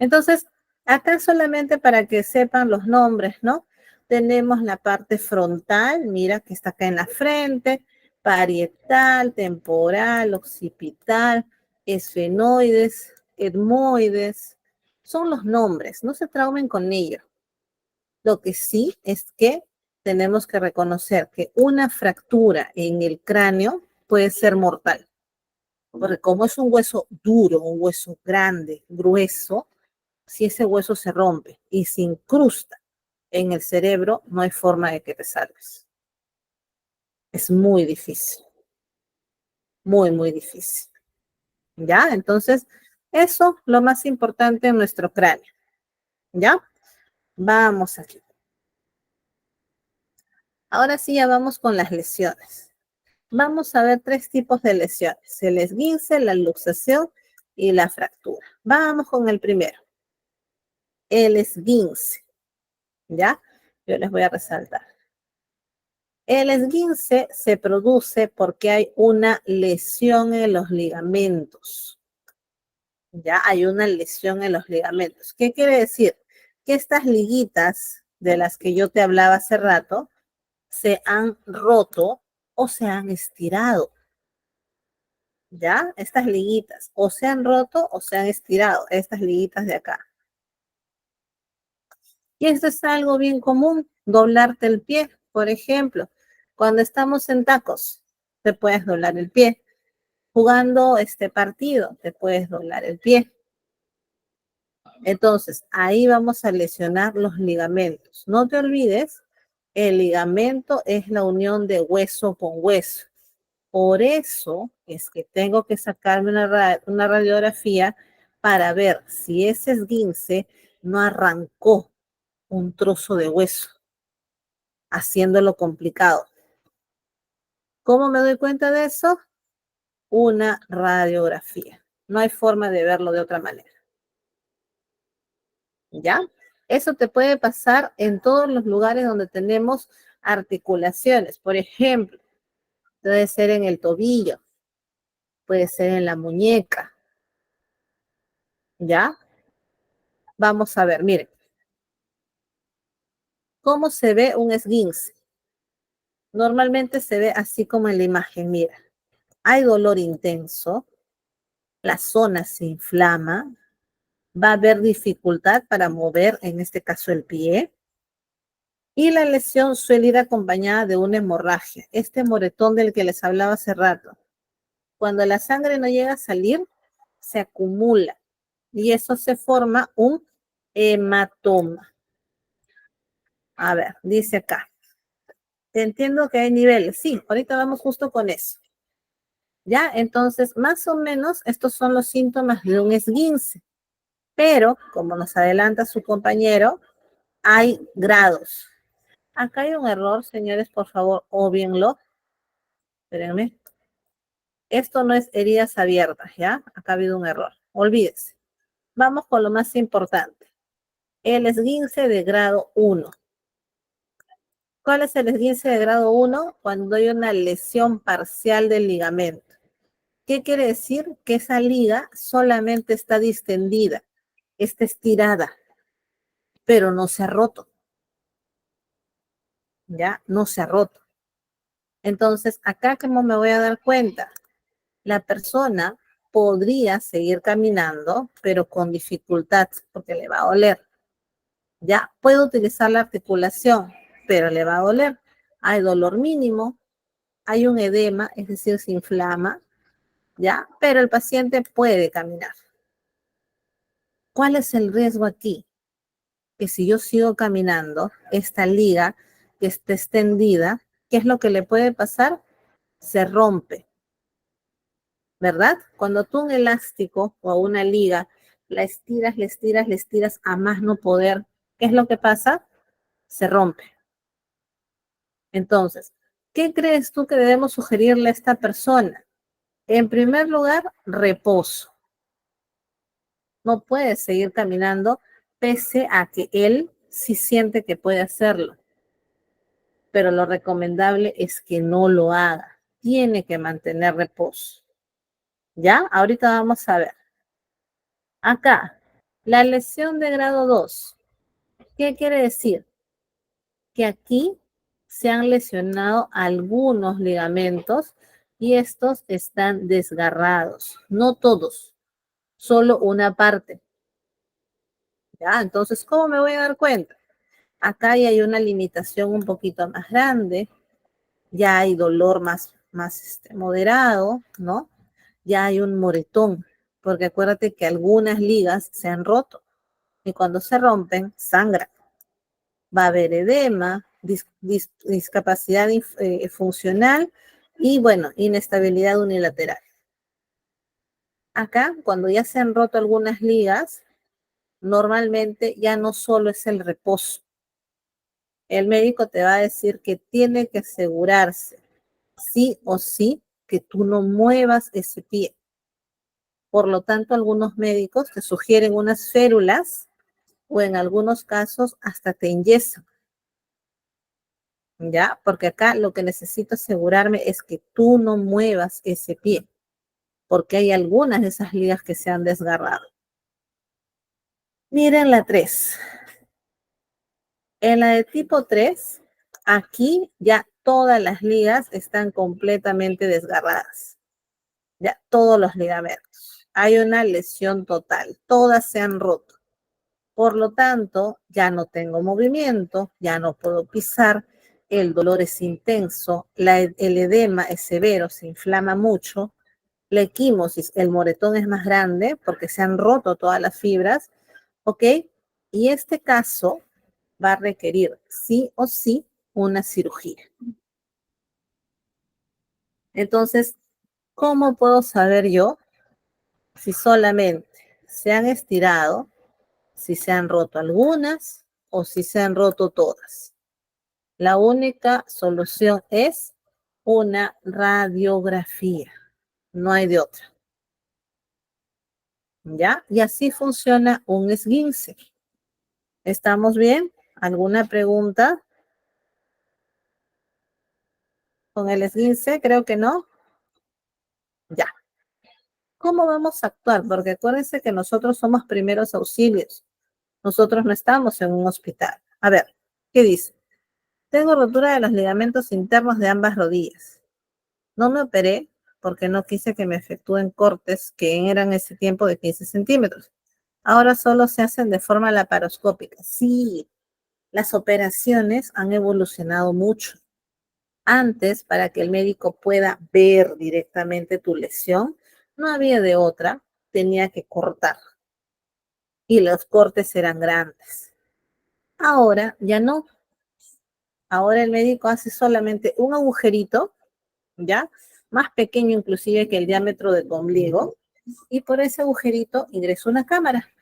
Entonces, acá solamente para que sepan los nombres, ¿no? Tenemos la parte frontal, mira que está acá en la frente, parietal, temporal, occipital, esfenoides, etmoides. Son los nombres, no se traumen con ellos. Lo que sí es que tenemos que reconocer que una fractura en el cráneo puede ser mortal, porque como es un hueso duro, un hueso grande, grueso, si ese hueso se rompe y se incrusta en el cerebro, no hay forma de que te salves. Es muy difícil, muy, muy difícil. ¿Ya? Entonces, eso lo más importante en nuestro cráneo. ¿Ya? Vamos aquí. Ahora sí, ya vamos con las lesiones. Vamos a ver tres tipos de lesiones, el esguince, la luxación y la fractura. Vamos con el primero, el esguince, ¿ya? Yo les voy a resaltar. El esguince se produce porque hay una lesión en los ligamentos, ¿ya? Hay una lesión en los ligamentos. ¿Qué quiere decir? Que estas liguitas de las que yo te hablaba hace rato se han roto o se han estirado. ¿Ya? Estas liguitas o se han roto o se han estirado, estas liguitas de acá. Y esto es algo bien común, doblarte el pie, por ejemplo. Cuando estamos en tacos, te puedes doblar el pie. Jugando este partido, te puedes doblar el pie. Entonces, ahí vamos a lesionar los ligamentos. No te olvides, el ligamento es la unión de hueso con hueso. Por eso es que tengo que sacarme una radiografía para ver si ese esguince no arrancó un trozo de hueso, haciéndolo complicado. ¿Cómo me doy cuenta de eso? Una radiografía. No hay forma de verlo de otra manera. ¿Ya? Eso te puede pasar en todos los lugares donde tenemos articulaciones. Por ejemplo, puede ser en el tobillo, puede ser en la muñeca. ¿Ya? Vamos a ver, miren. ¿Cómo se ve un esguince? Normalmente se ve así como en la imagen, mira. Hay dolor intenso, la zona se inflama, va a haber dificultad para mover, en este caso, el pie. Y la lesión suele ir acompañada de una hemorragia, este moretón del que les hablaba hace rato. Cuando la sangre no llega a salir, se acumula y eso se forma un hematoma. A ver, dice acá. Entiendo que hay niveles. Sí, ahorita vamos justo con eso. ¿Ya? Entonces, más o menos, estos son los síntomas de un esguince. Pero, como nos adelanta su compañero, hay grados. Acá hay un error, señores, por favor, obvienlo. Espérenme. Esto no es heridas abiertas, ¿ya? Acá ha habido un error. Olvídese. Vamos con lo más importante. El esguince de grado 1. ¿Cuál es el esguince de grado 1? Cuando hay una lesión parcial del ligamento. ¿Qué quiere decir? Que esa liga solamente está distendida, está estirada, pero no se ha roto. ¿Ya? No se ha roto. Entonces, acá, ¿cómo me voy a dar cuenta? La persona podría seguir caminando, pero con dificultad, porque le va a doler. Ya puede utilizar la articulación, pero le va a doler. Hay dolor mínimo, hay un edema, es decir, se inflama, ¿ya? Pero el paciente puede caminar. ¿Cuál es el riesgo aquí? Que si yo sigo caminando, esta liga que está extendida, ¿qué es lo que le puede pasar? Se rompe, ¿verdad? Cuando tú un elástico o una liga la estiras, le estiras, le estiras a más no poder, ¿qué es lo que pasa? Se rompe. Entonces, ¿qué crees tú que debemos sugerirle a esta persona? En primer lugar, reposo. No puede seguir caminando pese a que él sí siente que puede hacerlo. Pero lo recomendable es que no lo haga. Tiene que mantener reposo. ¿Ya? Ahorita vamos a ver. Acá, la lesión de grado 2. ¿Qué quiere decir? Que aquí se han lesionado algunos ligamentos y estos están desgarrados. No todos, solo una parte. ¿Ya? Entonces, ¿cómo me voy a dar cuenta? Acá ya hay una limitación un poquito más grande, ya hay dolor más moderado, ¿no? Ya hay un moretón, porque acuérdate que algunas ligas se han roto y cuando se rompen, sangran. Va a haber edema, discapacidad funcional y, bueno, inestabilidad unilateral. Acá, cuando ya se han roto algunas ligas, normalmente ya no solo es el reposo. El médico te va a decir que tiene que asegurarse, sí o sí, que tú no muevas ese pie. Por lo tanto, algunos médicos te sugieren unas férulas o en algunos casos hasta te enyesan. ¿Ya? Porque acá lo que necesito asegurarme es que tú no muevas ese pie, porque hay algunas de esas ligas que se han desgarrado. Miren la 3. En la de tipo 3, aquí ya todas las ligas están completamente desgarradas. Ya todos los ligamentos. Hay una lesión total. Todas se han roto. Por lo tanto, ya no tengo movimiento, ya no puedo pisar, el dolor es intenso, el edema es severo, se inflama mucho, la equimosis, el moretón es más grande porque se han roto todas las fibras, ¿ok? Y este caso va a requerir sí o sí una cirugía. Entonces, ¿cómo puedo saber yo si solamente se han estirado, si se han roto algunas o si se han roto todas? La única solución es una radiografía, no hay de otra. ¿Ya? Y así funciona un esguince. ¿Estamos bien? ¿Alguna pregunta con el esguince? Creo que no. Ya. ¿Cómo vamos a actuar? Porque acuérdense que nosotros somos primeros auxilios. Nosotros no estamos en un hospital. A ver, ¿qué dice? Tengo rotura de los ligamentos internos de ambas rodillas. No me operé porque no quise que me efectúen cortes que eran ese tiempo de 15 centímetros. Ahora solo se hacen de forma laparoscópica. Sí, las operaciones han evolucionado mucho. Antes, para que el médico pueda ver directamente tu lesión, no había de otra, tenía que cortar. Y los cortes eran grandes. Ahora ya no. Ahora el médico hace solamente un agujerito, ¿ya? Más pequeño inclusive que el diámetro de tu ombligo, y por ese agujerito ingresa una cámara.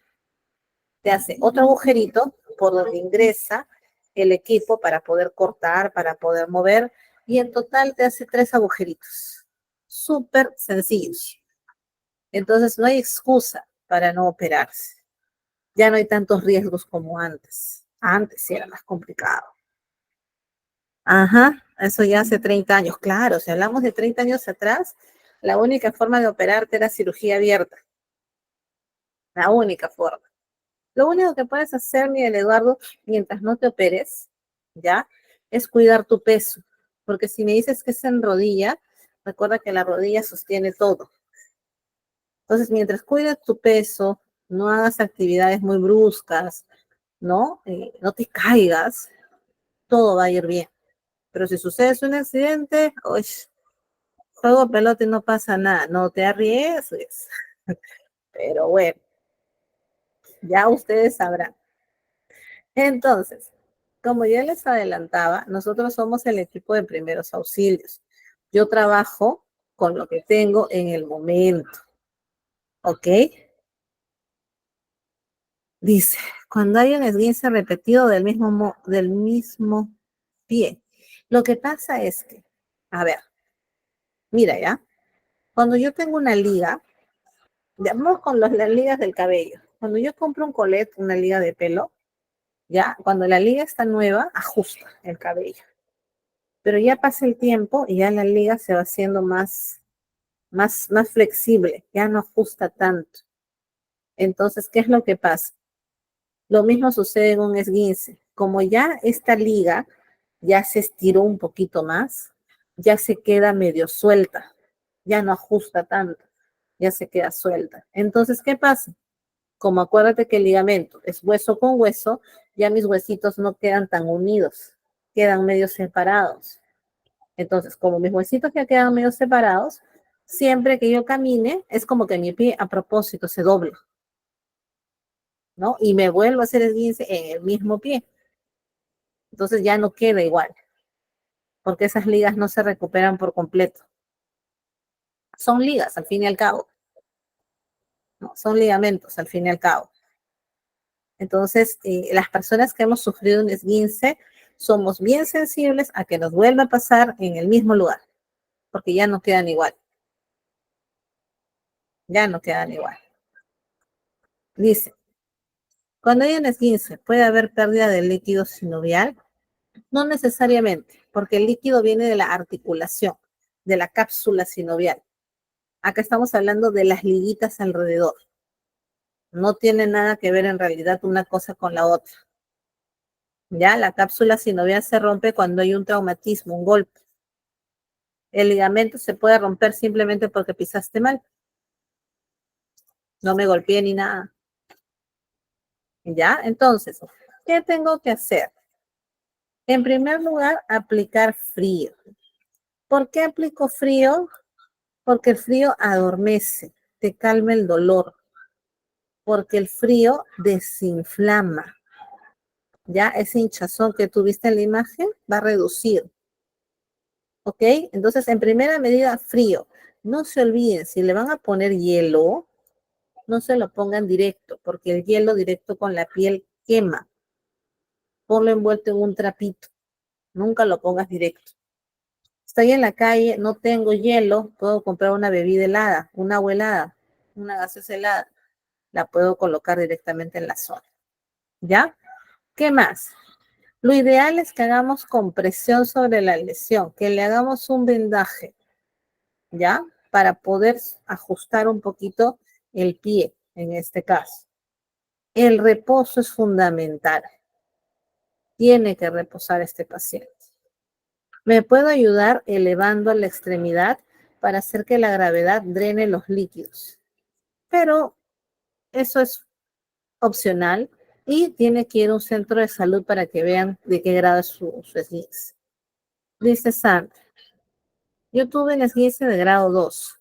Te hace otro agujerito por donde ingresa el equipo para poder cortar, para poder mover, y en total te hace 3 agujeritos. Súper sencillos. Entonces no hay excusa para no operarse. Ya no hay tantos riesgos como antes. Antes sí era más complicado. Ajá, eso ya hace 30 años. Claro, si hablamos de 30 años atrás, la única forma de operarte era cirugía abierta. La única forma. Lo único que puedes hacer, Miguel Eduardo, mientras no te operes, ¿ya? Es cuidar tu peso. Porque si me dices que es en rodilla, recuerda que la rodilla sostiene todo. Entonces, mientras cuides tu peso, no hagas actividades muy bruscas, ¿no? No te caigas, todo va a ir bien. Pero si sucede un accidente, uy, juego pelota y no pasa nada, no te arriesgues. Pero bueno, ya ustedes sabrán. Entonces, como ya les adelantaba, nosotros somos el equipo de primeros auxilios. Yo trabajo con lo que tengo en el momento, ¿ok? Dice, cuando hay un esguince repetido del mismo pie. Lo que pasa es que, a ver, mira ya, cuando yo tengo una liga, vamos con las ligas del cabello. Cuando yo compro un colette, una liga de pelo, ya, cuando la liga está nueva, ajusta el cabello. Pero ya pasa el tiempo y ya la liga se va haciendo más flexible, ya no ajusta tanto. Entonces, ¿qué es lo que pasa? Lo mismo sucede en un esguince. Como ya esta liga ya se estiró un poquito más, ya se queda medio suelta, ya no ajusta tanto, ya se queda suelta. Entonces, ¿qué pasa? Como acuérdate que el ligamento es hueso con hueso, ya mis huesitos no quedan tan unidos, quedan medio separados. Entonces, como mis huesitos ya quedan medio separados, siempre que yo camine, es como que mi pie a propósito se doble, ¿no? Y me vuelvo a hacer esguince en el mismo pie. Entonces ya no queda igual, porque esas ligas no se recuperan por completo. Son ligas, al fin y al cabo, ¿no? Son ligamentos, al fin y al cabo. Entonces, las personas que hemos sufrido un esguince somos bien sensibles a que nos vuelva a pasar en el mismo lugar, porque ya no quedan igual. Ya no quedan igual. Dice, cuando hay un esguince, ¿puede haber pérdida del líquido sinovial? No necesariamente, porque el líquido viene de la articulación, de la cápsula sinovial. Acá estamos hablando de las liguitas alrededor. No tiene nada que ver en realidad una cosa con la otra. Ya, la cápsula sinovial se rompe cuando hay un traumatismo, un golpe. El ligamento se puede romper simplemente porque pisaste mal. No me golpeé ni nada. Ya, entonces, ¿qué tengo que hacer? En primer lugar, aplicar frío. ¿Por qué aplico frío? Porque el frío adormece, te calma el dolor, porque el frío desinflama. Ya ese hinchazón que tuviste en la imagen va a reducir. ¿Ok? Entonces, en primera medida, frío. No se olviden, si le van a poner hielo, no se lo pongan directo, porque el hielo directo con la piel quema. Ponlo envuelto en un trapito. Nunca lo pongas directo. Estoy en la calle, no tengo hielo, puedo comprar una bebida helada, una agua helada, una gaseosa helada. La puedo colocar directamente en la zona. ¿Ya? ¿Qué más? Lo ideal es que hagamos compresión sobre la lesión, que le hagamos un vendaje, ¿ya? Para poder ajustar un poquito el pie, en este caso. El reposo es fundamental. Tiene que reposar este paciente. Me puedo ayudar elevando la extremidad para hacer que la gravedad drene los líquidos. Pero eso es opcional, y tiene que ir a un centro de salud para que vean de qué grado es su esguince. Dice Sandra, yo tuve el esguince de grado 2,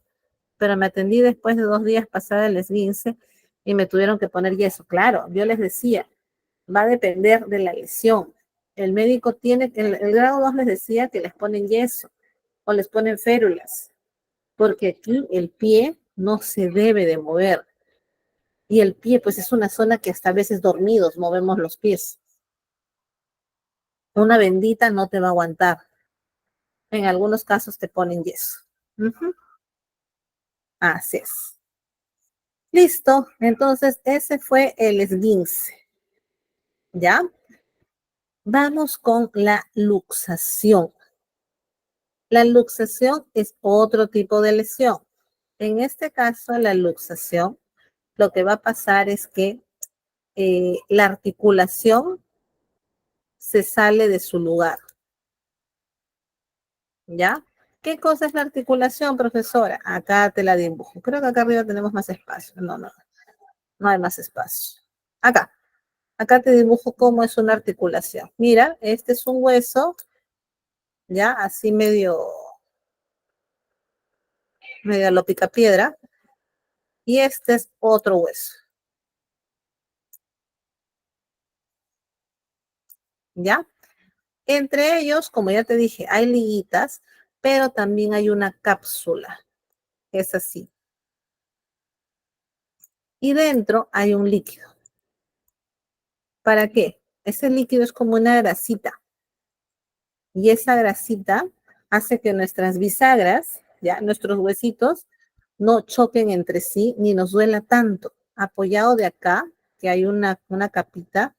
pero me atendí después de 2 días pasada el esguince y me tuvieron que poner yeso. Claro, yo les decía, va a depender de la lesión. El médico tiene, el grado 2 les decía que les ponen yeso o les ponen férulas, porque aquí el pie no se debe de mover. Y el pie, pues es una zona que hasta a veces dormidos movemos los pies. Una bendita no te va a aguantar. En algunos casos te ponen yeso. Ujú. Así es. Listo. Entonces, ese fue el esguince. ¿Ya? Vamos con la luxación. La luxación es otro tipo de lesión. En este caso, la luxación, lo que va a pasar es que la articulación se sale de su lugar. ¿Ya? ¿Qué cosa es la articulación, profesora? Acá te la dibujo. Creo que acá arriba tenemos más espacio. No, no, no hay más espacio. Acá te dibujo cómo es una articulación. Mira, este es un hueso, ya, así medio a lo picapiedra, y este es otro hueso, ¿ya? Entre ellos, como ya te dije, hay liguitas, pero también hay una cápsula, que es así. Y dentro hay un líquido. ¿Para qué? Ese líquido es como una grasita. Y esa grasita hace que nuestras bisagras, ya, nuestros huesitos, no choquen entre sí ni nos duela tanto. Apoyado de acá, que hay una capita,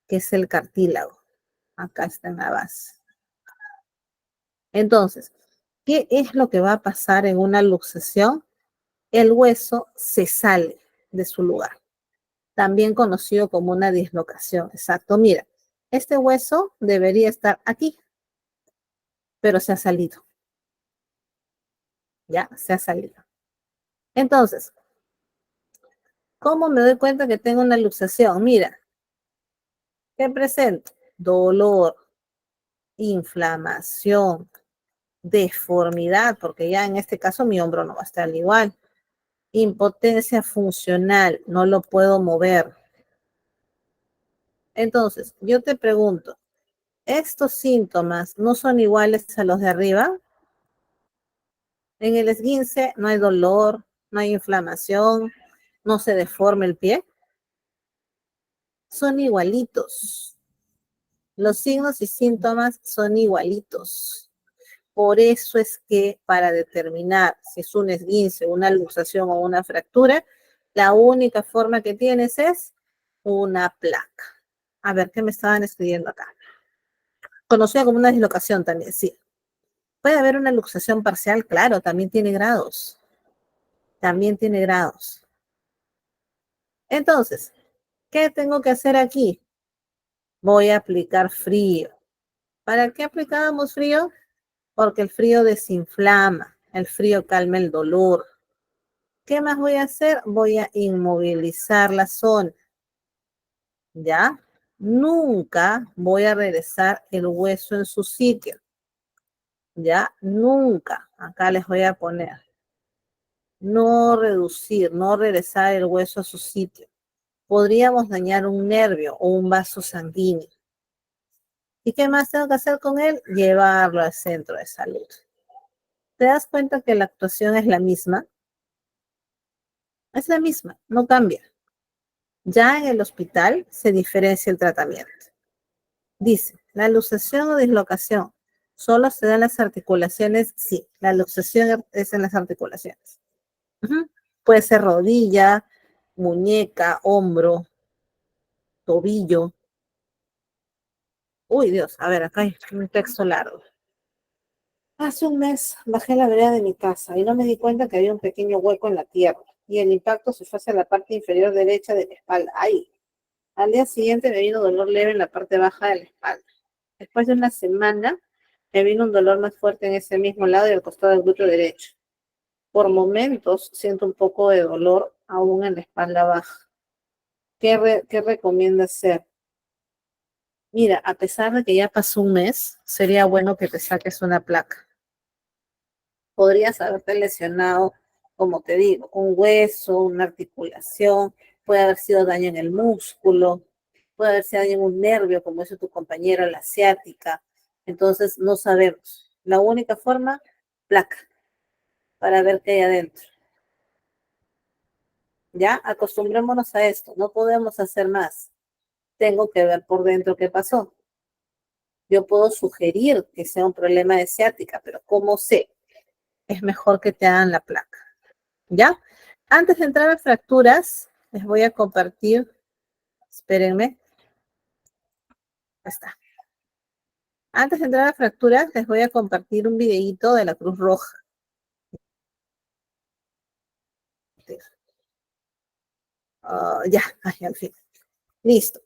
que es el cartílago. Acá está en la base. Entonces, ¿qué es lo que va a pasar en una luxación? El hueso se sale de su lugar, también conocido como una dislocación. Exacto, mira, este hueso debería estar aquí, pero se ha salido. Ya, se ha salido. Entonces, ¿cómo me doy cuenta que tengo una luxación? Mira, ¿qué presento? Dolor, inflamación, deformidad, porque ya en este caso mi hombro no va a estar igual. Impotencia funcional, no lo puedo mover. Entonces, yo te pregunto, ¿estos síntomas no son iguales a los de arriba? En el esguince no hay dolor, no hay inflamación, no se deforma el pie. Son igualitos. Los signos y síntomas son igualitos. Por eso es que para determinar si es un esguince, una luxación o una fractura, la única forma que tienes es una placa. A ver, ¿qué me estaban escribiendo acá? Conocida como una dislocación también, sí. Puede haber una luxación parcial, claro, también tiene grados. También tiene grados. Entonces, ¿qué tengo que hacer aquí? Voy a aplicar frío. ¿Para qué aplicábamos frío? Porque el frío desinflama, el frío calma el dolor. ¿Qué más voy a hacer? Voy a inmovilizar la zona, ¿ya? Nunca voy a regresar el hueso en su sitio, ¿ya? Nunca. Acá les voy a poner. No reducir, no regresar el hueso a su sitio. Podríamos dañar un nervio o un vaso sanguíneo. ¿Y qué más tengo que hacer con él? Llevarlo al centro de salud. ¿Te das cuenta que la actuación es la misma? Es la misma, no cambia. Ya en el hospital se diferencia el tratamiento. Dice, la luxación o dislocación solo se da en las articulaciones. Sí, la luxación es en las articulaciones. Ujú. Puede ser rodilla, muñeca, hombro, tobillo. Uy, Dios, a ver, acá hay un texto largo. Hace un mes bajé la vereda de mi casa y no me di cuenta que había un pequeño hueco en la tierra y el impacto se fue hacia la parte inferior derecha de mi espalda. Ahí. Al día siguiente me vino dolor leve en la parte baja de la espalda. Después de una semana me vino un dolor más fuerte en ese mismo lado y al costado del glúteo derecho. Por momentos siento un poco de dolor aún en la espalda baja. ¿Qué recomienda hacer? Mira, a pesar de que ya pasó un mes, sería bueno que te saques una placa. Podrías haberte lesionado, como te digo, un hueso, una articulación, puede haber sido daño en el músculo, puede haber sido daño en un nervio, como hizo tu compañera, la asiática. Entonces, no sabemos. La única forma, placa, para ver qué hay adentro. ¿Ya? Acostumbrémonos a esto, no podemos hacer más. Tengo que ver por dentro qué pasó. Yo puedo sugerir que sea un problema de ciática, pero ¿cómo sé? Es mejor que te hagan la placa. ¿Ya? Antes de entrar a fracturas, les voy a compartir, espérenme, ahí está. Antes de entrar a fracturas, les voy a compartir un videíto de la Cruz Roja. Ya, ay, al fin. Listo.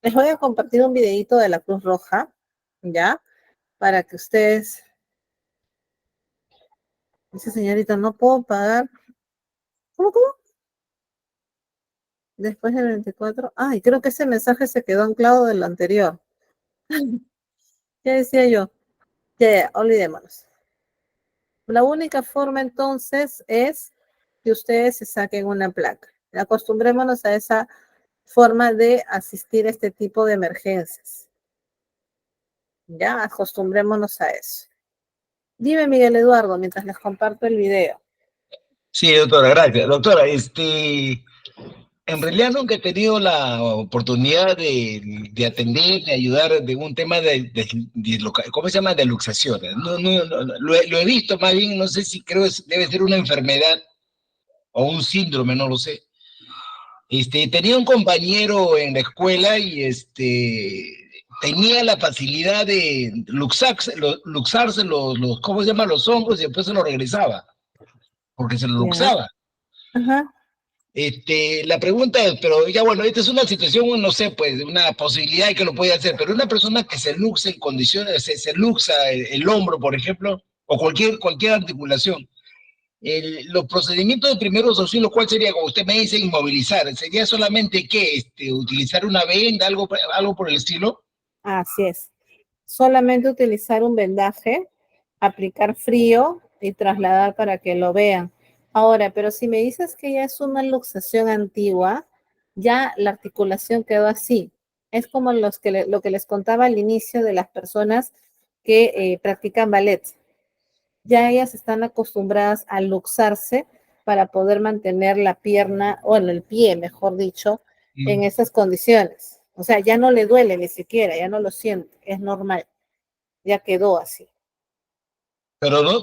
Les voy a compartir un videíto de la Cruz Roja, ¿ya? Para que ustedes... Dice señorita, no puedo pagar. ¿Cómo? Después del 24. Ay, creo que ese mensaje se quedó anclado del anterior. Ya decía yo. Ya, olvidémonos. La única forma entonces es que ustedes se saquen una placa. Acostumbrémonos a esa forma de asistir a este tipo de emergencias. Ya, acostumbrémonos a eso. Dime, Miguel Eduardo, mientras les comparto el video. Sí, doctora, gracias. Doctora, en realidad nunca he tenido la oportunidad de atender, de ayudar de un tema ¿cómo se llama? De luxaciones. Lo he visto más bien, no sé si creo que debe ser una enfermedad o un síndrome, no lo sé. Tenía un compañero en la escuela y tenía la facilidad de luxarse ¿cómo se llama? Los hombros y después se lo regresaba, porque se lo Ya. luxaba. Ajá. La pregunta es, pero ya bueno, esta es una situación, no sé, pues, una posibilidad de que lo puede hacer, pero una persona que se luxa en condiciones, se luxa el hombro, por ejemplo, o cualquier articulación, los procedimientos de primeros auxilios, ¿cuál sería? Como usted me dice, inmovilizar, ¿sería solamente qué? ¿Utilizar una venda, algo por el estilo? Así es. Solamente utilizar un vendaje, aplicar frío y trasladar para que lo vean. Ahora, pero si me dices que ya es una luxación antigua, ya la articulación quedó así. Es como lo que les contaba al inicio de las personas que practican ballet. Ya ellas están acostumbradas a luxarse para poder mantener la pierna, o el pie, mejor dicho, en esas condiciones. O sea, ya no le duele ni siquiera, ya no lo siente, es normal, ya quedó así. Pero no,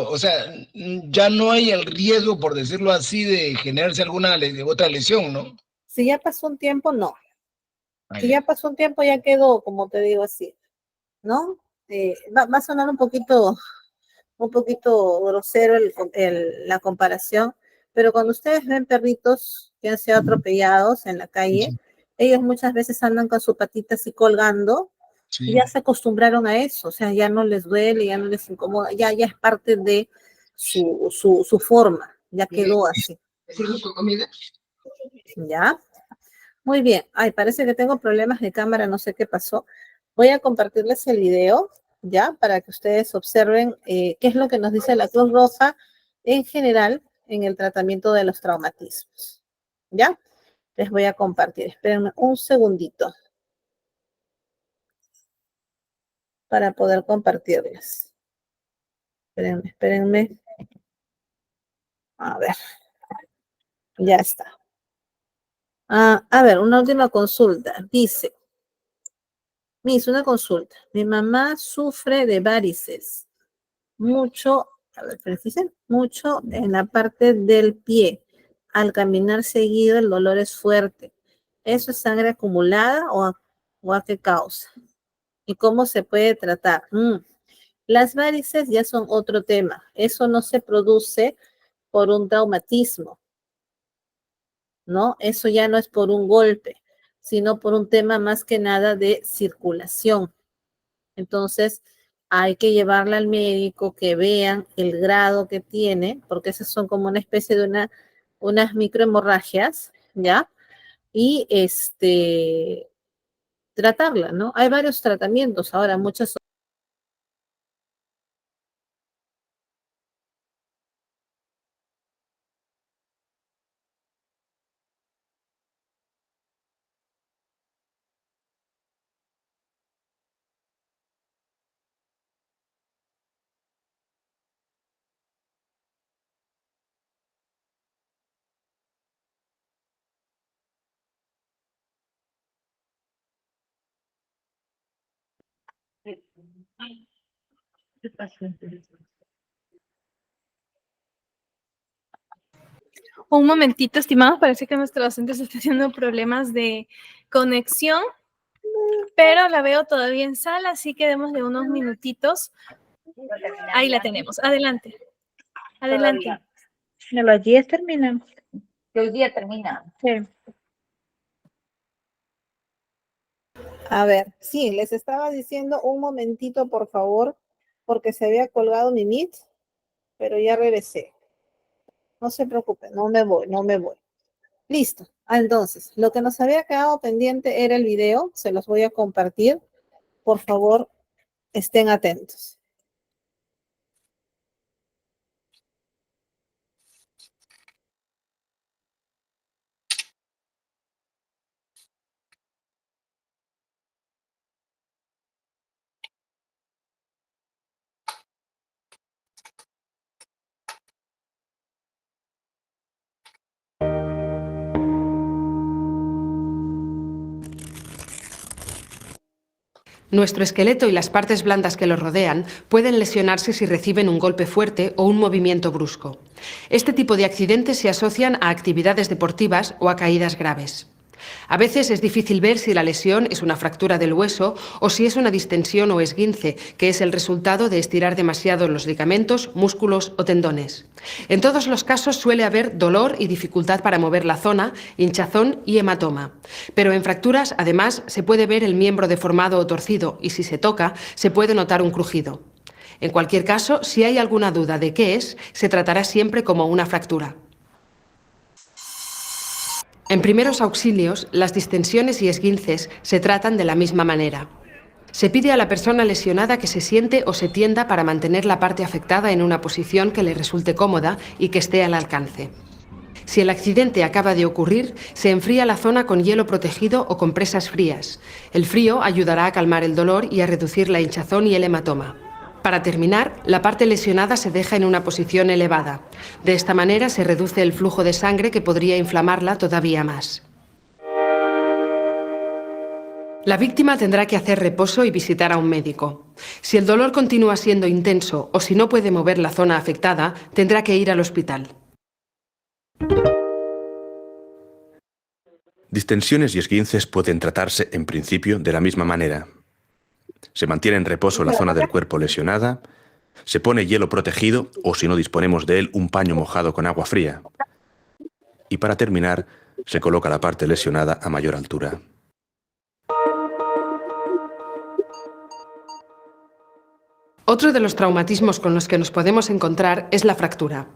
o sea, ya no hay el riesgo, por decirlo así, de generarse alguna otra lesión, ¿no? Si ya pasó un tiempo, no. Si Allá. ya pasó un tiempo, ya quedó, como te digo así, ¿no? Va a sonar un poquito grosero la comparación, pero cuando ustedes ven perritos que han sido atropellados en la calle, ellos muchas veces andan con su patita así colgando y Sí. ya se acostumbraron a eso, o sea, ya no les duele, ya no les incomoda, ya es parte de su forma, ya quedó así. ¿Ya? Muy bien. Ay, parece que tengo problemas de cámara, no sé qué pasó. Voy a compartirles el video, ¿ya? Para que ustedes observen qué es lo que nos dice la Cruz Roja en general en el tratamiento de los traumatismos. ¿Ya? Les voy a compartir. Espérenme un segundito para poder compartirles. Espérenme. A ver, ya está. A ver, una última consulta. Dice, me hizo una consulta. Mi mamá sufre de varices. Mucho, a ver, precisen, mucho en la parte del pie. Al caminar seguido el dolor es fuerte. ¿Eso es sangre acumulada o a qué causa? ¿Y cómo se puede tratar? Las varices ya son otro tema. Eso no se produce por un traumatismo, ¿no? Eso ya no es por un golpe, sino por un tema más que nada de circulación. Entonces, hay que llevarla al médico, que vean el grado que tiene, porque esas son como una especie de unas microhemorragias, ¿ya? y tratarla, ¿no? Hay varios tratamientos ahora, muchas. Un momentito, estimados, parece que nuestro docente está teniendo problemas de conexión, pero la veo todavía en sala, así que démosle unos minutitos. Ahí la tenemos. Adelante. Adelante. No, los 10 terminamos. Hoy día termina. Sí. A ver, sí, les estaba diciendo un momentito, por favor, porque se había colgado mi Meet, pero ya regresé. No se preocupen, no me voy, no me voy. Listo. Entonces, lo que nos había quedado pendiente era el video, se los voy a compartir. Por favor, estén atentos. Nuestro esqueleto y las partes blandas que lo rodean pueden lesionarse si reciben un golpe fuerte o un movimiento brusco. Este tipo de accidentes se asocian a actividades deportivas o a caídas graves. A veces es difícil ver si la lesión es una fractura del hueso o si es una distensión o esguince, que es el resultado de estirar demasiado los ligamentos, músculos o tendones. En todos los casos suele haber dolor y dificultad para mover la zona, hinchazón y hematoma. Pero en fracturas, además, se puede ver el miembro deformado o torcido y si se toca, se puede notar un crujido. En cualquier caso, si hay alguna duda de qué es, se tratará siempre como una fractura. En primeros auxilios, las distensiones y esguinces se tratan de la misma manera. Se pide a la persona lesionada que se siente o se tienda para mantener la parte afectada en una posición que le resulte cómoda y que esté al alcance. Si el accidente acaba de ocurrir, se enfría la zona con hielo protegido o compresas frías. El frío ayudará a calmar el dolor y a reducir la hinchazón y el hematoma. Para terminar, la parte lesionada se deja en una posición elevada. De esta manera se reduce el flujo de sangre que podría inflamarla todavía más. La víctima tendrá que hacer reposo y visitar a un médico. Si el dolor continúa siendo intenso o si no puede mover la zona afectada, tendrá que ir al hospital. Distensiones y esguinces pueden tratarse en principio de la misma manera. Se mantiene en reposo la zona del cuerpo lesionada, se pone hielo protegido o, si no disponemos de él, un paño mojado con agua fría. Y para terminar, se coloca la parte lesionada a mayor altura. Otro de los traumatismos con los que nos podemos encontrar es la fractura.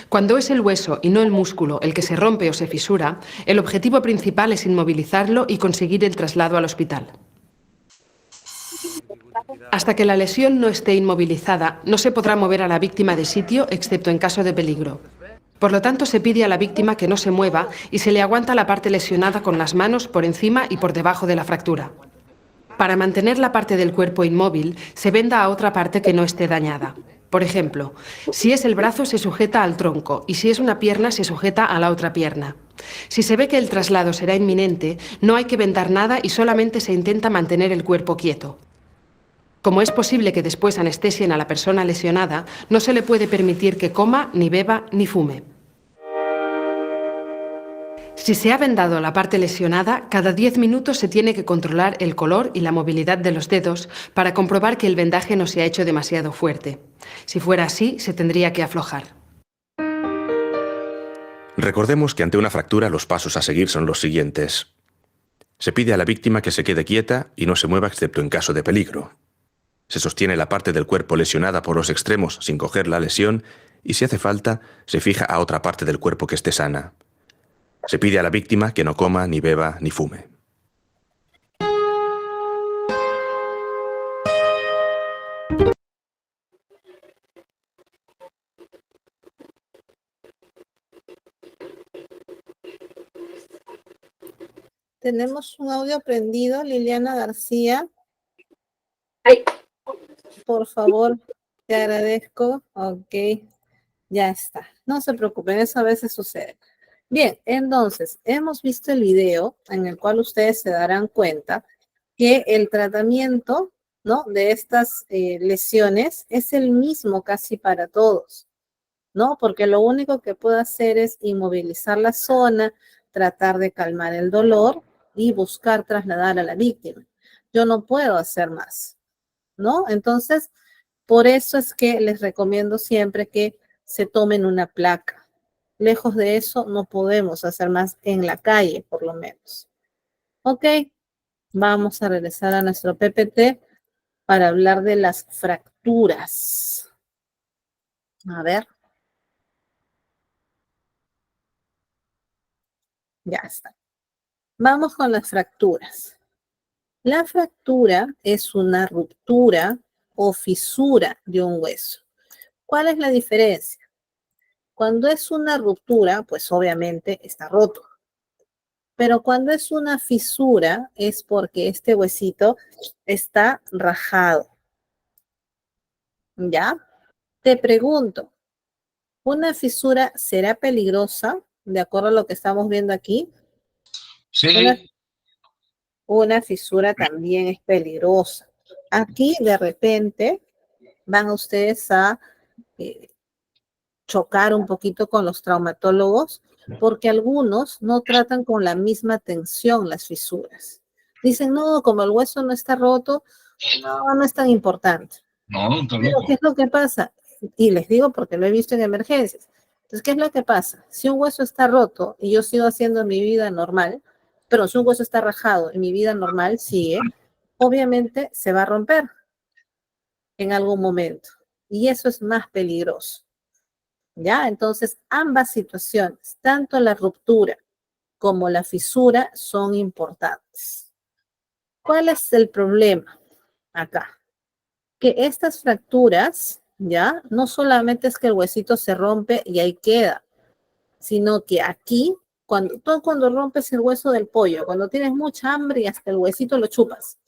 Cuando es el hueso y no el músculo el que se rompe o se fisura, el objetivo principal es inmovilizarlo y conseguir el traslado al hospital. Hasta que la lesión no esté inmovilizada, no se podrá mover a la víctima de sitio, excepto en caso de peligro. Por lo tanto, se pide a la víctima que no se mueva y se le aguanta la parte lesionada con las manos por encima y por debajo de la fractura. Para mantener la parte del cuerpo inmóvil, se venda a otra parte que no esté dañada. Por ejemplo, si es el brazo, se sujeta al tronco y si es una pierna, se sujeta a la otra pierna. Si se ve que el traslado será inminente, no hay que vendar nada y solamente se intenta mantener el cuerpo quieto. Como es posible que después anestesien a la persona lesionada, no se le puede permitir que coma, ni beba, ni fume. Si se ha vendado la parte lesionada, cada 10 minutos se tiene que controlar el color y la movilidad de los dedos para comprobar que el vendaje no se ha hecho demasiado fuerte. Si fuera así, se tendría que aflojar. Recordemos que ante una fractura los pasos a seguir son los siguientes. Se pide a la víctima que se quede quieta y no se mueva excepto en caso de peligro. Se sostiene la parte del cuerpo lesionada por los extremos sin coger la lesión y, si hace falta, se fija a otra parte del cuerpo que esté sana. Se pide a la víctima que no coma, ni beba, ni fume. Tenemos un audio prendido, Liliana García. Por favor, te agradezco. Ok, ya está. No se preocupen, eso a veces sucede. Bien, entonces, hemos visto el video en el cual ustedes se darán cuenta que el tratamiento, ¿no?, de estas lesiones es el mismo casi para todos, ¿no? Porque lo único que puedo hacer es inmovilizar la zona, tratar de calmar el dolor y buscar trasladar a la víctima. Yo no puedo hacer más, ¿no? Entonces, por eso es que les recomiendo siempre que se tomen una placa. Lejos de eso, no podemos hacer más en la calle, por lo menos. Ok, vamos a regresar a nuestro PPT para hablar de las fracturas. A ver. Ya está. Vamos con las fracturas. La fractura es una ruptura o fisura de un hueso. ¿Cuál es la diferencia? Cuando es una ruptura, pues obviamente está roto. Pero cuando es una fisura, es porque este huesito está rajado. ¿Ya? Te pregunto, ¿una fisura será peligrosa? De acuerdo a lo que estamos viendo aquí. Una, Sí, una fisura también es peligrosa. Aquí, de repente, van ustedes a chocar un poquito con los traumatólogos, porque algunos no tratan con la misma atención las fisuras. Dicen, no, como el hueso no está roto, no es tan importante. no, está Pero, ¿qué loco. es lo que pasa? Y les digo porque lo he visto en emergencias. Entonces, ¿qué es lo que pasa? Si un hueso está roto y yo sigo haciendo mi vida normal, pero si un hueso está rajado y mi vida normal sigue, obviamente se va a romper en algún momento. Y eso es más peligroso. ¿Ya? Entonces, ambas situaciones, tanto la ruptura como la fisura, son importantes. ¿Cuál es el problema acá? Que estas fracturas, ¿ya? No solamente es que el huesito se rompe y ahí queda, sino que aquí, cuando rompes el hueso del pollo, cuando tienes mucha hambre y hasta el huesito lo chupas,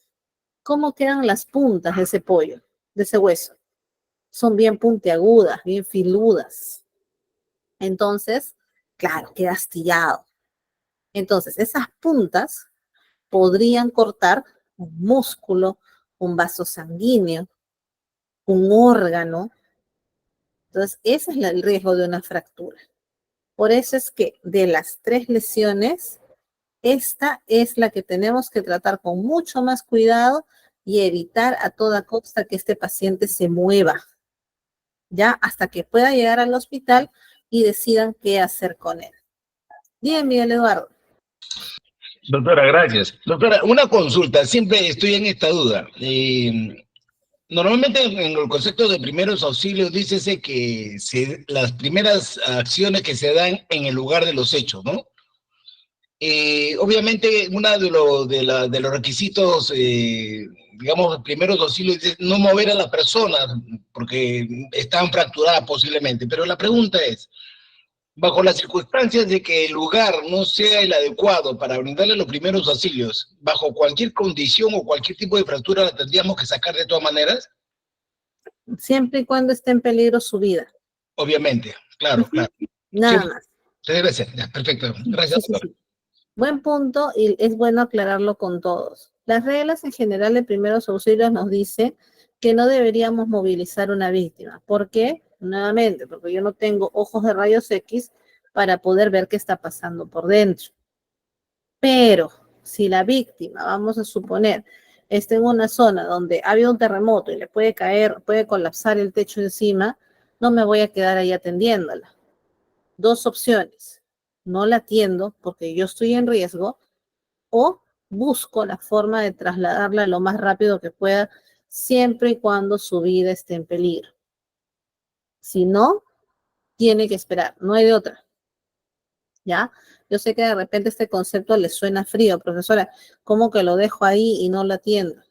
¿cómo quedan las puntas de ese pollo, de ese hueso? Son bien puntiagudas, bien filudas. Entonces, claro, queda astillado. Entonces, esas puntas podrían cortar un músculo, un vaso sanguíneo, un órgano. Entonces, ese es el riesgo de una fractura. Por eso es que de las 3 lesiones, esta es la que tenemos que tratar con mucho más cuidado y evitar a toda costa que este paciente se mueva, ya hasta que pueda llegar al hospital y decidan qué hacer con él. Bien, Miguel Eduardo. Doctora, gracias. Doctora, una consulta, siempre estoy en esta duda. Normalmente en el concepto de primeros auxilios dícese que las primeras acciones que se dan en el lugar de los hechos, ¿no? Obviamente, uno de los requisitos, digamos, primeros auxilios es no mover a las personas porque están fracturadas posiblemente. Pero la pregunta es, bajo las circunstancias de que el lugar no sea el adecuado para brindarle los primeros auxilios, bajo cualquier condición o cualquier tipo de fractura la tendríamos que sacar de todas maneras. Siempre y cuando esté en peligro su vida. Obviamente, claro, claro. Nada Sí, más. debe ser, ya, perfecto. Gracias, Sí, doctor. sí. Buen punto y es bueno aclararlo con todos. Las reglas en general de primeros auxilios nos dicen que no deberíamos movilizar una víctima. ¿Por qué? Nuevamente, porque yo no tengo ojos de rayos X para poder ver qué está pasando por dentro. Pero si la víctima, vamos a suponer, está en una zona donde ha habido un terremoto y le puede caer, puede colapsar el techo encima, no me voy a quedar ahí atendiéndola. 2 opciones. No la atiendo porque yo estoy en riesgo o busco la forma de trasladarla lo más rápido que pueda, siempre y cuando su vida esté en peligro. Si no, tiene que esperar, no hay de otra. ¿ya? Yo sé que de repente este concepto le suena frío, profesora, ¿cómo que lo dejo ahí y no lo atiendo?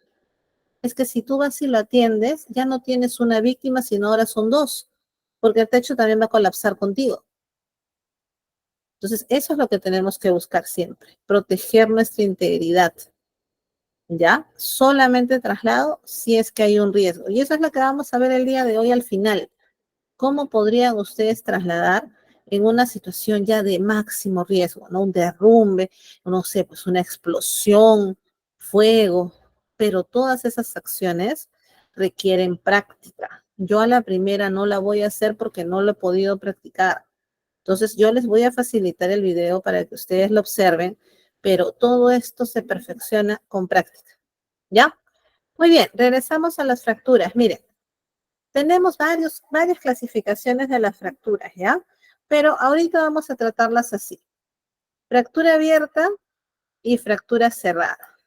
Es que si tú vas y lo atiendes, ya no tienes una víctima, sino ahora son dos, porque el techo también va a colapsar contigo. Entonces, eso es lo que tenemos que buscar siempre, proteger nuestra integridad, ¿ya? Solamente traslado si es que hay un riesgo. Y eso es lo que vamos a ver el día de hoy al final. ¿Cómo podrían ustedes trasladar en una situación ya de máximo riesgo, ¿no? Un derrumbe, no sé, pues una explosión, fuego, pero todas esas acciones requieren práctica. Yo a la primera no la voy a hacer porque no lo he podido practicar. Entonces yo les voy a facilitar el video para que ustedes lo observen, pero todo esto se perfecciona con práctica. ¿Ya? Muy bien, regresamos a las fracturas. Miren, tenemos varias clasificaciones de las fracturas, ¿ya? Pero ahorita vamos a tratarlas así. Fractura abierta y fractura cerrada.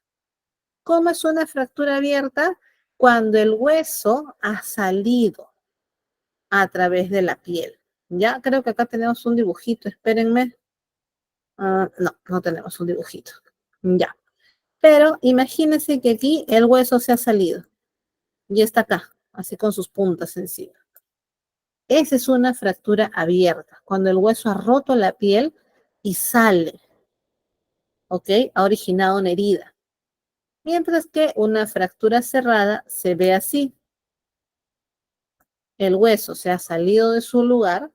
¿Cómo es una fractura abierta? Cuando el hueso ha salido a través de la piel. Ya, creo que acá tenemos un dibujito, espérenme. No, no tenemos un dibujito. Ya. Pero imagínense que aquí el hueso se ha salido y está acá, así con sus puntas encima. Esa es una fractura abierta, cuando el hueso ha roto la piel y sale, ¿ok? Ha originado una herida. Mientras que una fractura cerrada se ve así. El hueso se ha salido de su lugar,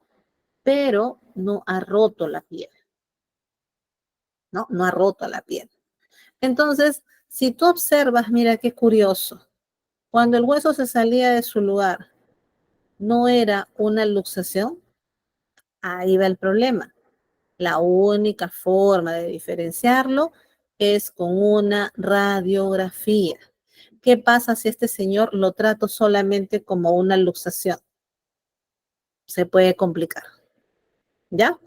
pero no ha roto la piel, ¿no? No ha roto la piel. Entonces, si tú observas, mira qué curioso. Cuando el hueso se salía de su lugar, no era una luxación, ahí va el problema. La única forma de diferenciarlo es con una radiografía. ¿Qué pasa si este señor lo trato solamente como una luxación? Se puede complicar. ¿Ya?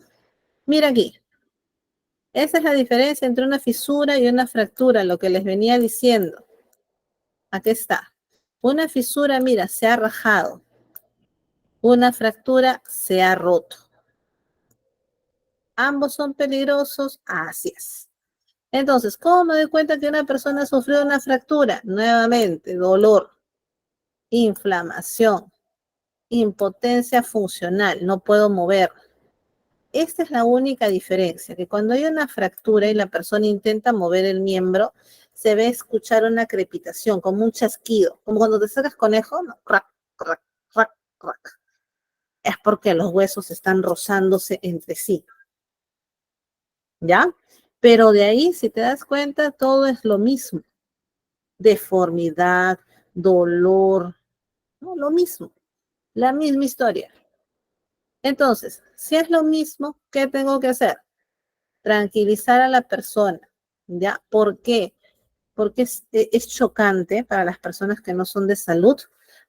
Mira aquí. Esa es la diferencia entre una fisura y una fractura, lo que les venía diciendo. Aquí está. Una fisura, mira, se ha rajado. Una fractura se ha roto. Ambos son peligrosos, así es. Entonces, ¿cómo me doy cuenta que una persona sufrió una fractura? Nuevamente, dolor, inflamación, impotencia funcional, no puedo mover. Esta es la única diferencia, que cuando hay una fractura y la persona intenta mover el miembro, se ve escuchar una crepitación, como un chasquido, como cuando te sacas conejo, ¿no? Crac, crac, crac, crac. Es porque los huesos están rozándose entre sí. ¿Ya? Pero de ahí, si te das cuenta, todo es lo mismo. Deformidad, dolor, ¿no? Lo mismo, la misma historia. Entonces, si es lo mismo, ¿qué tengo que hacer? Tranquilizar a la persona, ¿ya? ¿Por qué? Porque es chocante para las personas que no son de salud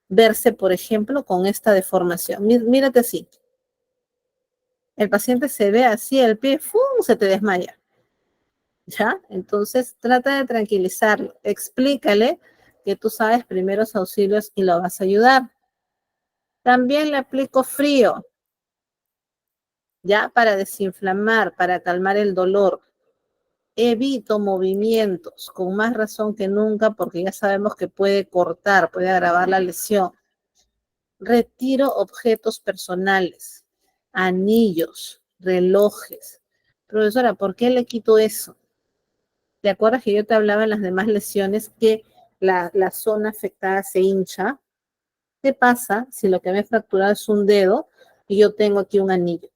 verse, por ejemplo, con esta deformación. Mírate así. El paciente se ve así, el pie, ¡fum!, se te desmaya. ¿Ya? Entonces, trata de tranquilizarlo. Explícale que tú sabes primeros auxilios y lo vas a ayudar. También le aplico frío, ¿ya? Para desinflamar, para calmar el dolor. Evito movimientos, con más razón que nunca, porque ya sabemos que puede cortar, puede agravar la lesión. Retiro objetos personales, anillos, relojes. Profesora, ¿por qué le quito eso? ¿Te acuerdas que yo te hablaba en las demás lesiones que la zona afectada se hincha? ¿Qué pasa si lo que me he fracturado es un dedo y yo tengo aquí un anillo?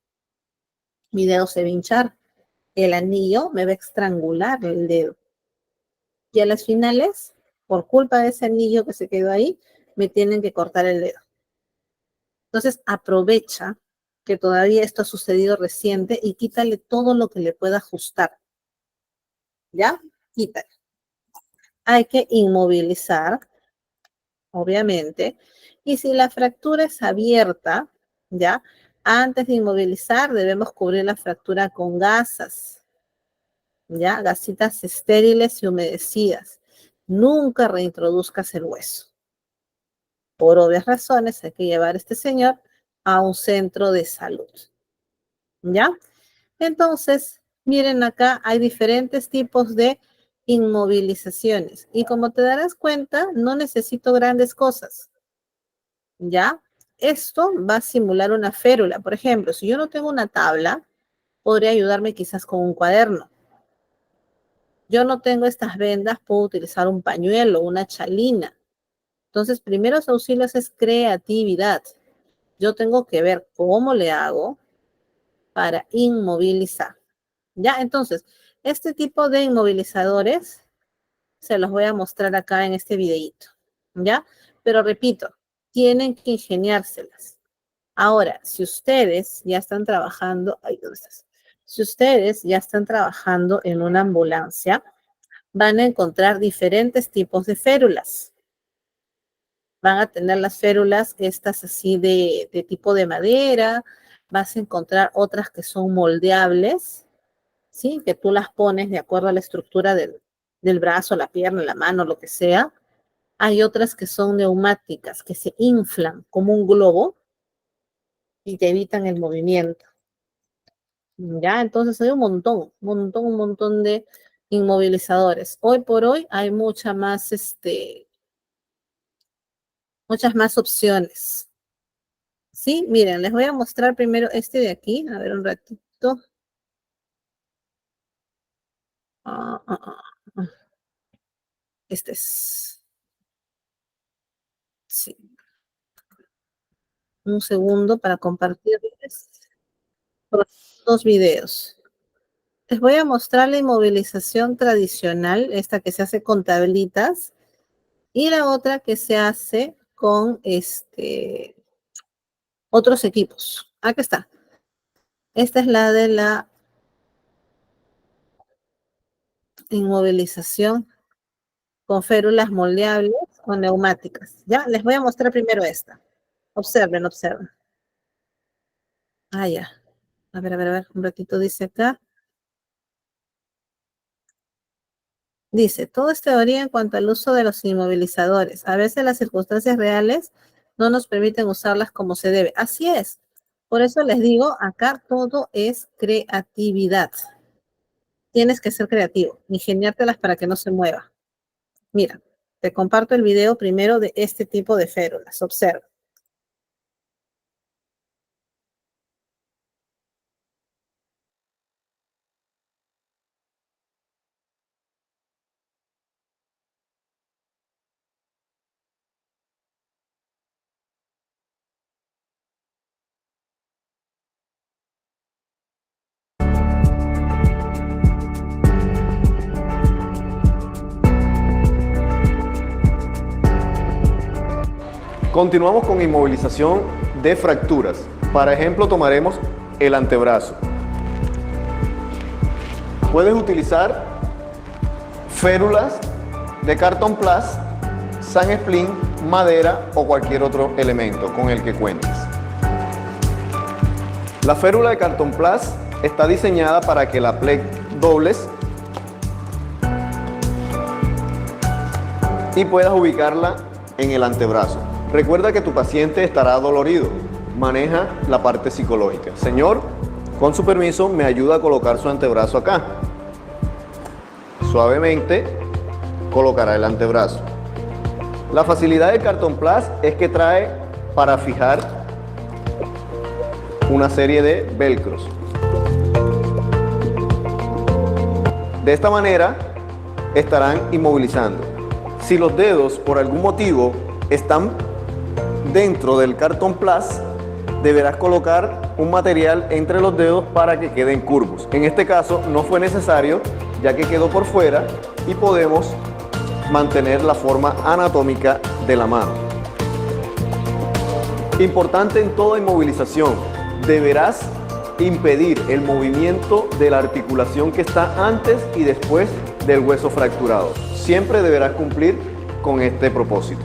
Mi dedo se va a hinchar. El anillo me va a estrangular el dedo. Y a las finales, por culpa de ese anillo que se quedó ahí, me tienen que cortar el dedo. Entonces, aprovecha que todavía esto ha sucedido reciente y quítale todo lo que le pueda ajustar. ¿Ya? Quítale. Hay que inmovilizar, obviamente. Y si la fractura es abierta, ¿ya? Antes de inmovilizar, debemos cubrir la fractura con gasas, ¿ya? Gasitas estériles y humedecidas. Nunca reintroduzcas el hueso. Por obvias razones, hay que llevar a este señor a un centro de salud, ¿ya? Entonces, miren acá, hay diferentes tipos de inmovilizaciones. Y como te darás cuenta, no necesito grandes cosas. ¿Ya? Esto va a simular una férula. Por ejemplo, si yo no tengo una tabla, podría ayudarme quizás con un cuaderno. Yo no tengo estas vendas, puedo utilizar un pañuelo, una chalina. Entonces, primeros auxilios es creatividad. Yo tengo que ver cómo le hago para inmovilizar. ¿Ya? Entonces, este tipo de inmovilizadores se los voy a mostrar acá en este videíto. ¿Ya? Pero repito, tienen que ingeniárselas. Ahora, si ustedes ya están trabajando, ay, ¿dónde estás? Si ustedes ya están trabajando en una ambulancia, van a encontrar diferentes tipos de férulas. Van a tener las férulas estas así de tipo de madera, vas a encontrar otras que son moldeables, ¿sí? Que tú las pones de acuerdo a la estructura del brazo, la pierna, la mano, lo que sea. Hay otras que son neumáticas, que se inflan como un globo y te evitan el movimiento. Ya, entonces hay un montón de inmovilizadores. Hoy por hoy hay muchas más opciones. Sí, miren, les voy a mostrar primero este de aquí. A ver un ratito. Este es. Sí. Un segundo para compartirles los dos videos. Les voy a mostrar la inmovilización tradicional, esta que se hace con tablitas, y la otra que se hace con otros equipos. Acá está. Esta es la de la inmovilización con férulas moldeables o neumáticas. Ya, les voy a mostrar primero esta. Observen. Ah, ya. A ver, un ratito dice acá. Dice, todo es teoría en cuanto al uso de los inmovilizadores. A veces las circunstancias reales no nos permiten usarlas como se debe. Así es. Por eso les digo, acá todo es creatividad. Tienes que ser creativo, ingeniártelas para que no se mueva. Mira, te comparto el video primero de este tipo de férulas. Observa. Continuamos con inmovilización de fracturas. Para ejemplo, tomaremos el antebrazo. Puedes utilizar férulas de cartón plus, San Splint, madera o cualquier otro elemento con el que cuentes. La férula de cartón plus está diseñada para que la dobles y puedas ubicarla en el antebrazo. Recuerda que tu paciente estará dolorido. Maneja la parte psicológica. Señor, con su permiso, me ayuda a colocar su antebrazo acá. Suavemente colocará el antebrazo. La facilidad del cartón plus es que trae para fijar una serie de velcros. De esta manera estarán inmovilizando. Si los dedos por algún motivo están dentro del cartón plus, deberás colocar un material entre los dedos para que queden curvos. En este caso no fue necesario, ya que quedó por fuera y podemos mantener la forma anatómica de la mano. Importante en toda inmovilización, deberás impedir el movimiento de la articulación que está antes y después del hueso fracturado. Siempre deberás cumplir con este propósito.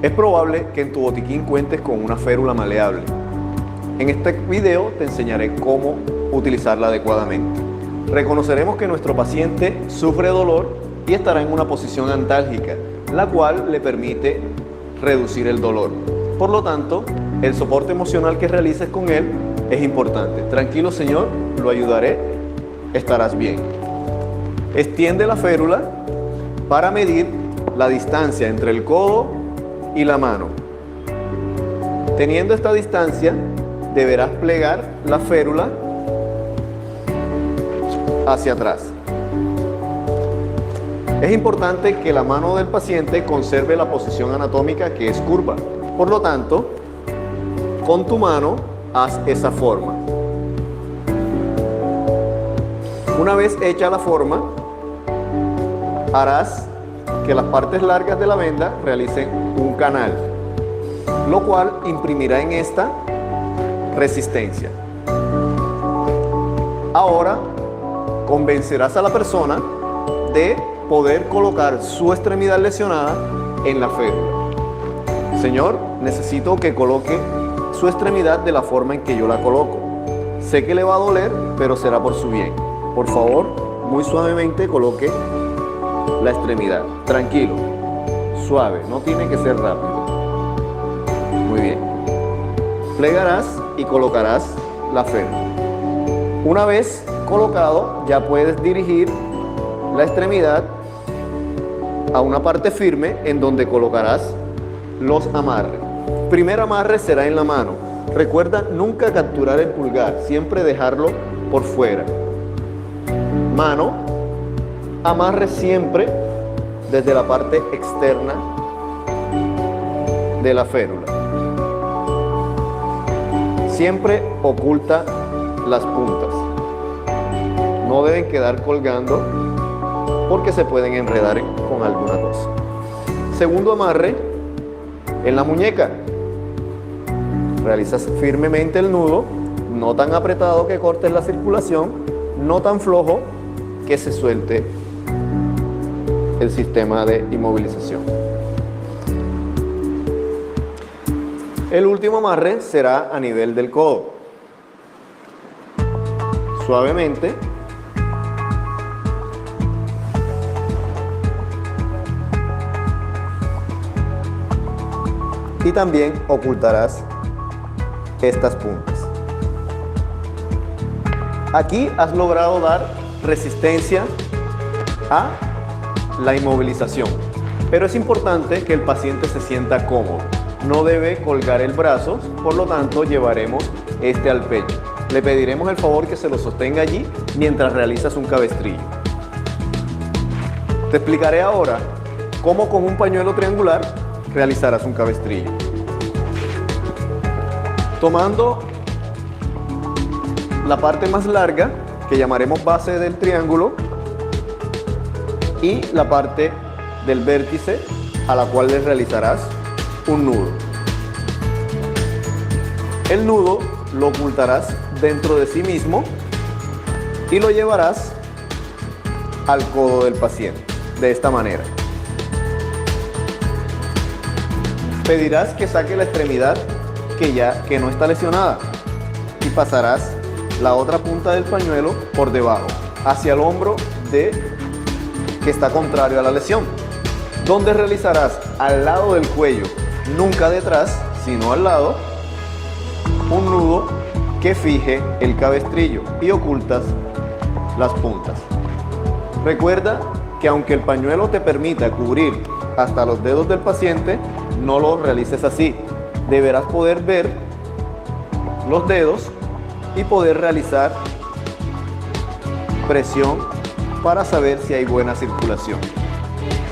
Es probable que en tu botiquín cuentes con una férula maleable. En este video te enseñaré cómo utilizarla adecuadamente. Reconoceremos que nuestro paciente sufre dolor y estará en una posición antálgica. la cual le permite reducir el dolor. Por lo tanto, el soporte emocional que realices con él es importante. Tranquilo, señor, lo ayudaré, estarás bien. Extiende la férula para medir la distancia entre el codo y la mano. Teniendo esta distancia, deberás plegar la férula hacia atrás. Es importante que la mano del paciente conserve la posición anatómica, que es curva. Por lo tanto, con tu mano haz esa forma. Una vez hecha la forma, harás que las partes largas de la venda realicen un canal, lo cual imprimirá en esta resistencia. Ahora convencerás a la persona de poder colocar su extremidad lesionada en la férula. Señor, necesito que coloque su extremidad de la forma en que yo la coloco. Sé que le va a doler, pero será por su bien. Por favor, muy suavemente coloque la extremidad. Tranquilo, suave, no tiene que ser rápido. Muy bien. Plegarás y colocarás la férula. Una vez colocado, ya puedes dirigir la extremidad a una parte firme en donde colocarás los amarres. Primer amarre será en la mano. Recuerda nunca capturar el pulgar, siempre dejarlo por fuera. Mano, amarre siempre desde la parte externa de la férula. Siempre oculta las puntas. No deben quedar colgando porque se pueden enredar con alguna cosa. Segundo amarre en la muñeca. Realizas firmemente el nudo, no tan apretado que cortes la circulación, no tan flojo que se suelte el sistema de inmovilización. El último amarre será a nivel del codo. Suavemente y también ocultarás estas puntas. Aquí has logrado dar resistencia a la inmovilización, pero es importante que el paciente se sienta cómodo. No debe colgar el brazo, por lo tanto llevaremos este al pecho. Le pediremos el favor que se lo sostenga allí mientras realizas un cabestrillo. Te explicaré ahora cómo con un pañuelo triangular realizarás un cabestrillo. Tomando la parte más larga, que llamaremos base del triángulo, y la parte del vértice a la cual le realizarás un nudo. El nudo lo ocultarás dentro de sí mismo y lo llevarás al codo del paciente, de esta manera. Pedirás que saque la extremidad que no está lesionada y pasarás la otra punta del pañuelo por debajo, hacia el hombro que está contrario a la lesión, donde realizarás al lado del cuello, nunca detrás, sino al lado, un nudo que fije el cabestrillo y ocultas las puntas. Recuerda que aunque el pañuelo te permita cubrir hasta los dedos del paciente, no lo realices así. Deberás poder ver los dedos y poder realizar presión para saber si hay buena circulación.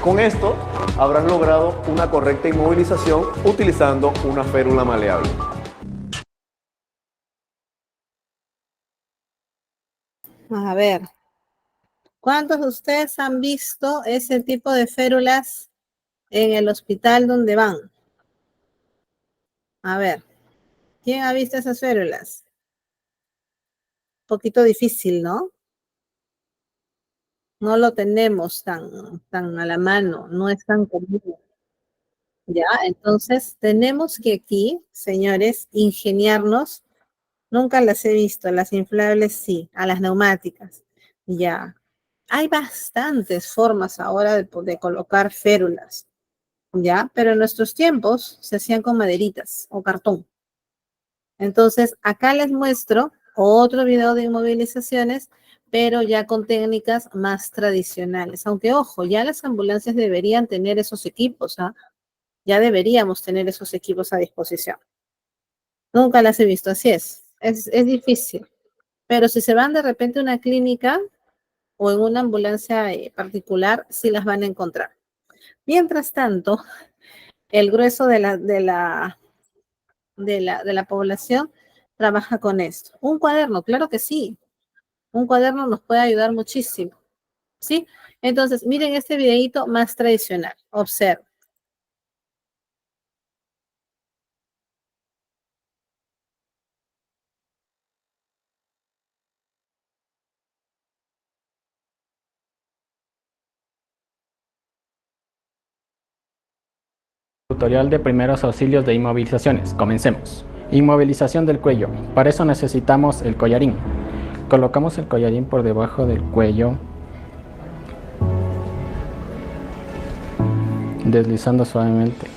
Con esto habrás logrado una correcta inmovilización utilizando una férula maleable. A ver, ¿cuántos de ustedes han visto ese tipo de férulas en el hospital donde van? A ver, ¿quién ha visto esas férulas? Un poquito difícil, ¿no? No lo tenemos tan a la mano, no es tan común. Ya, entonces tenemos que aquí, señores, ingeniarnos. Nunca las he visto, las inflables sí, a las neumáticas. Ya, hay bastantes formas ahora de colocar férulas. ¿ya? Pero en nuestros tiempos se hacían con maderitas o cartón. Entonces, acá les muestro otro video de inmovilizaciones, pero ya con técnicas más tradicionales. Aunque, ojo, ya las ambulancias deberían tener esos equipos, ¿ah? Ya deberíamos tener esos equipos a disposición. Nunca las he visto, así es. Es difícil. Pero si se van de repente a una clínica o en una ambulancia particular, sí las van a encontrar. Mientras tanto, el grueso de la población trabaja con esto. Un cuaderno, claro que sí. Un cuaderno nos puede ayudar muchísimo, ¿sí? Entonces, miren este videíto más tradicional. Observen. Tutorial de primeros auxilios de inmovilizaciones. Comencemos. Inmovilización del cuello. Para eso necesitamos el collarín. Colocamos el collarín por debajo del cuello, deslizando suavemente.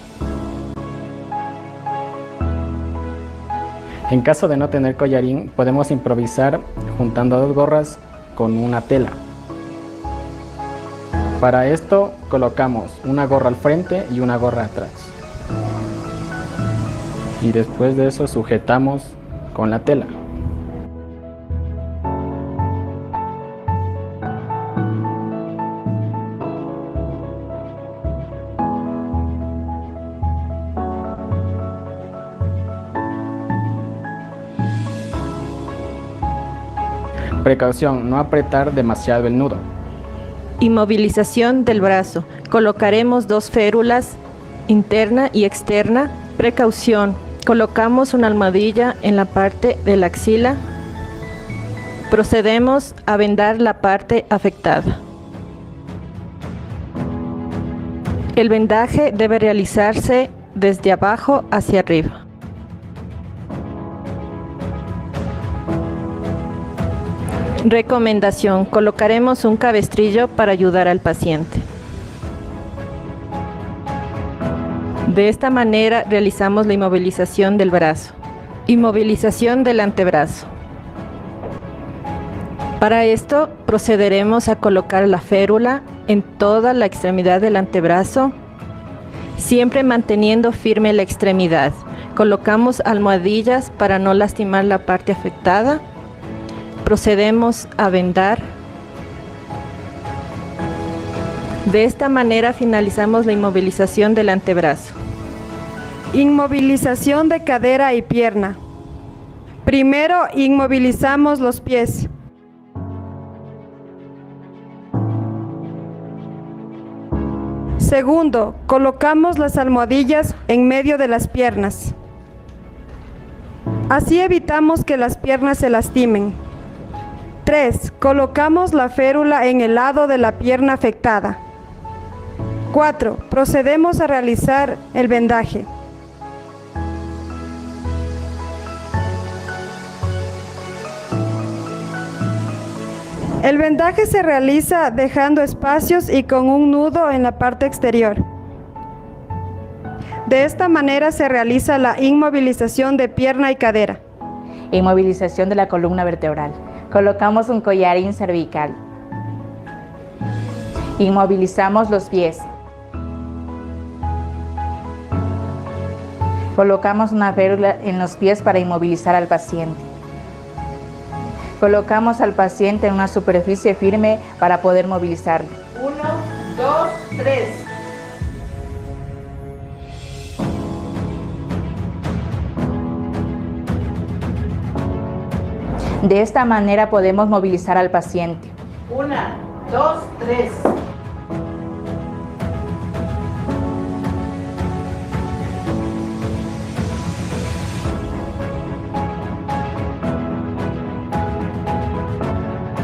En caso de no tener collarín, podemos improvisar juntando dos gorras con una tela. Para esto colocamos una gorra al frente y una gorra atrás. Y después de eso sujetamos con la tela. Precaución, no apretar demasiado el nudo. Inmovilización del brazo. Colocaremos dos férulas, interna y externa. Precaución, colocamos una almohadilla en la parte de la axila. Procedemos a vendar la parte afectada. El vendaje debe realizarse desde abajo hacia arriba. Recomendación: colocaremos un cabestrillo para ayudar al paciente. De esta manera realizamos la inmovilización del brazo. Inmovilización del antebrazo. Para esto procederemos a colocar la férula en toda la extremidad del antebrazo, siempre manteniendo firme la extremidad. Colocamos almohadillas para no lastimar la parte afectada. Procedemos a vendar. De esta manera finalizamos la inmovilización del antebrazo. Inmovilización de cadera y pierna. Primero inmovilizamos los pies. Segundo, colocamos las almohadillas en medio de las piernas. Así evitamos que las piernas se lastimen. 3. Colocamos la férula en el lado de la pierna afectada. 4. Procedemos a realizar el vendaje. El vendaje se realiza dejando espacios y con un nudo en la parte exterior. De esta manera se realiza la inmovilización de pierna y cadera. Inmovilización de la columna vertebral. Colocamos un collarín cervical. Inmovilizamos los pies. Colocamos una férula en los pies para inmovilizar al paciente. Colocamos al paciente en una superficie firme para poder movilizarlo. 1, 2, 3. De esta manera podemos movilizar al paciente. 1, 2, 3.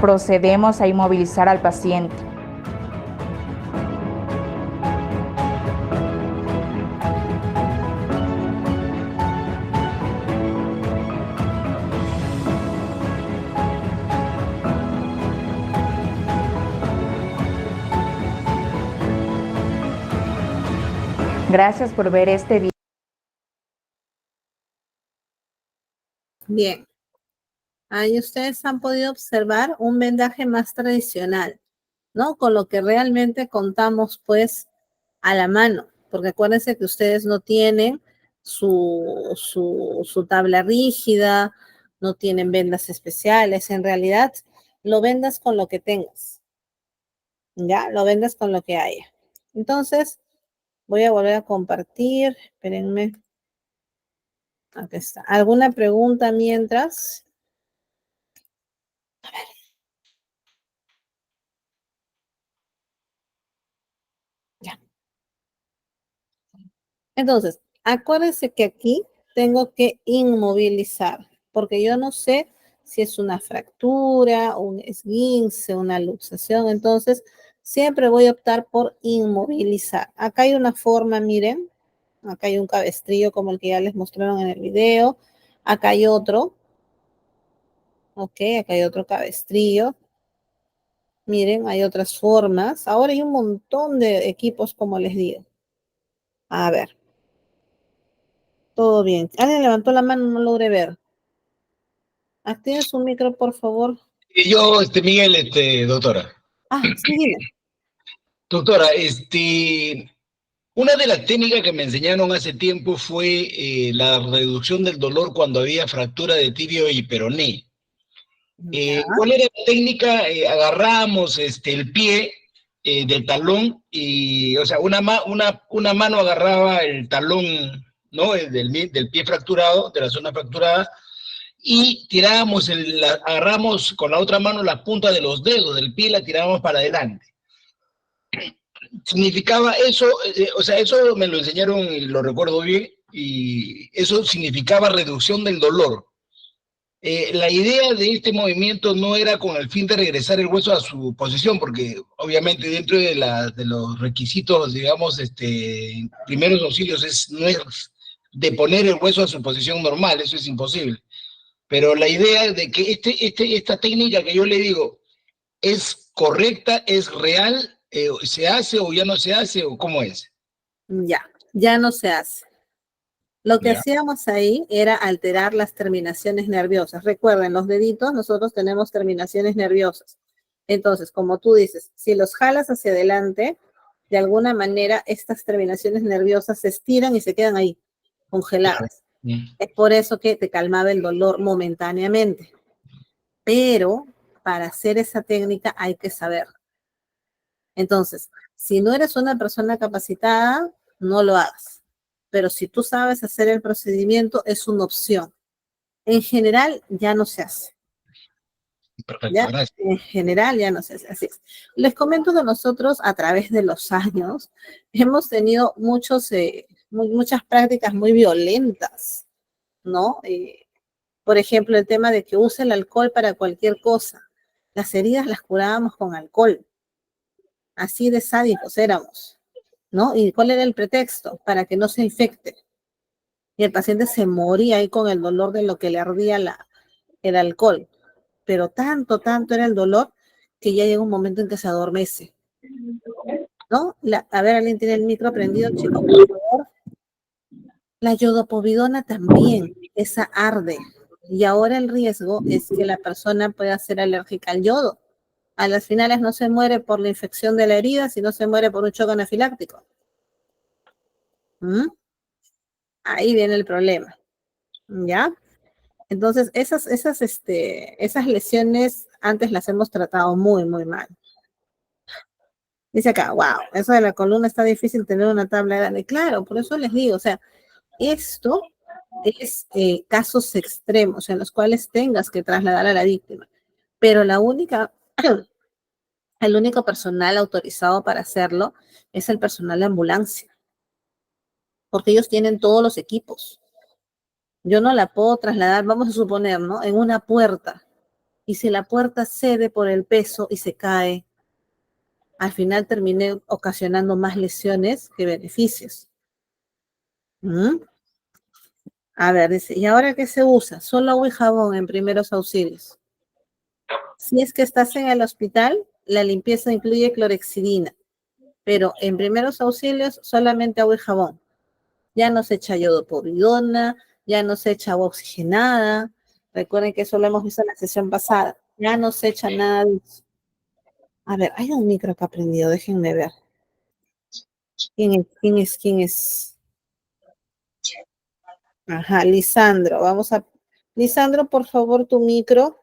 Procedemos a inmovilizar al paciente. Gracias por ver este video. Bien. Ahí ustedes han podido observar un vendaje más tradicional, ¿no? Con lo que realmente contamos, pues, a la mano. Porque acuérdense que ustedes no tienen su tabla rígida, no tienen vendas especiales. En realidad, lo vendas con lo que tengas. ¿Ya? Lo vendas con lo que haya. Entonces, voy a volver a compartir. Espérenme. Aquí está. ¿Alguna pregunta mientras? Ya. Entonces, acuérdense que aquí tengo que inmovilizar, porque yo no sé si es una fractura, un esguince, una luxación. Entonces, siempre voy a optar por inmovilizar. Acá hay una forma, miren. Acá hay un cabestrillo como el que ya les mostraron en el video. Acá hay otro. Ok, acá hay otro cabestrillo. Miren, hay otras formas. Ahora hay un montón de equipos, como les digo. A ver. Todo bien. Alguien levantó la mano, no logré ver. Active su micro, por favor. Y yo, Miguel, doctora. Ah, sí, dime. Doctora, una de las técnicas que me enseñaron hace tiempo fue la reducción del dolor cuando había fractura de tibio y peroné. ¿Cuál era la técnica? Agarramos el pie del talón y, o sea, una mano agarraba el talón, ¿no? Del pie fracturado, de la zona fracturada, y agarramos con la otra mano la punta de los dedos del pie y la tirábamos para adelante. Significaba eso, o sea, eso me lo enseñaron y lo recuerdo bien, y eso significaba reducción del dolor. La idea de este movimiento no era con el fin de regresar el hueso a su posición, porque obviamente dentro de los requisitos, digamos, primeros auxilios no es de poner el hueso a su posición normal, eso es imposible. Pero la idea de que esta técnica que yo le digo es correcta, es real, ¿se hace o ya no se hace o cómo es? Ya no se hace. Lo que Ya. hacíamos ahí era alterar las terminaciones nerviosas. Recuerden, los deditos, nosotros tenemos terminaciones nerviosas. Entonces, como tú dices, si los jalas hacia adelante, de alguna manera estas terminaciones nerviosas se estiran y se quedan ahí, congeladas. Es por eso que te calmaba el dolor momentáneamente. Pero para hacer esa técnica hay que saber. Entonces, si no eres una persona capacitada, no lo hagas. Pero si tú sabes hacer el procedimiento, es una opción. En general, ya no se hace. Perfecto, ¿Ya? gracias. En general, ya no se hace. Así es. Les comento que nosotros, a través de los años, hemos tenido muchas prácticas muy violentas, ¿no? Por ejemplo, el tema de que use el alcohol para cualquier cosa. Las heridas las curábamos con alcohol. Así de sádicos éramos, ¿no? ¿Y cuál era el pretexto? Para que no se infecte. Y el paciente se moría ahí con el dolor de lo que le ardía el alcohol. Pero tanto era el dolor que ya llega un momento en que se adormece, ¿no? A ver, ¿alguien tiene el micro prendido, chicos, por favor? La yodopovidona también, esa arde. Y ahora el riesgo es que la persona pueda ser alérgica al yodo. A las finales no se muere por la infección de la herida, sino se muere por un choque anafiláctico. Ahí viene el problema. ¿Ya? Entonces, esas lesiones antes las hemos tratado muy mal. Dice acá, wow, eso de la columna está difícil tener una tabla grande. Claro, por eso les digo, o sea, esto es casos extremos en los cuales tengas que trasladar a la víctima. Pero el único personal autorizado para hacerlo es el personal de ambulancia. Porque ellos tienen todos los equipos. Yo no la puedo trasladar, vamos a suponer, ¿no? En una puerta. Y si la puerta cede por el peso y se cae, al final terminé ocasionando más lesiones que beneficios. A ver, dice, ¿y ahora qué se usa? Solo agua y jabón en primeros auxilios. Si es que estás en el hospital, la limpieza incluye clorexidina. pero en primeros auxilios solamente agua y jabón. Ya no se echa iodopovidona, ya no se echa agua oxigenada. Recuerden que eso lo hemos visto en la sesión pasada. Ya no se echa nada de eso. A ver, hay un micro acá prendido, déjenme ver. ¿Quién es? Ajá, Lisandro, Lisandro, por favor, tu micro.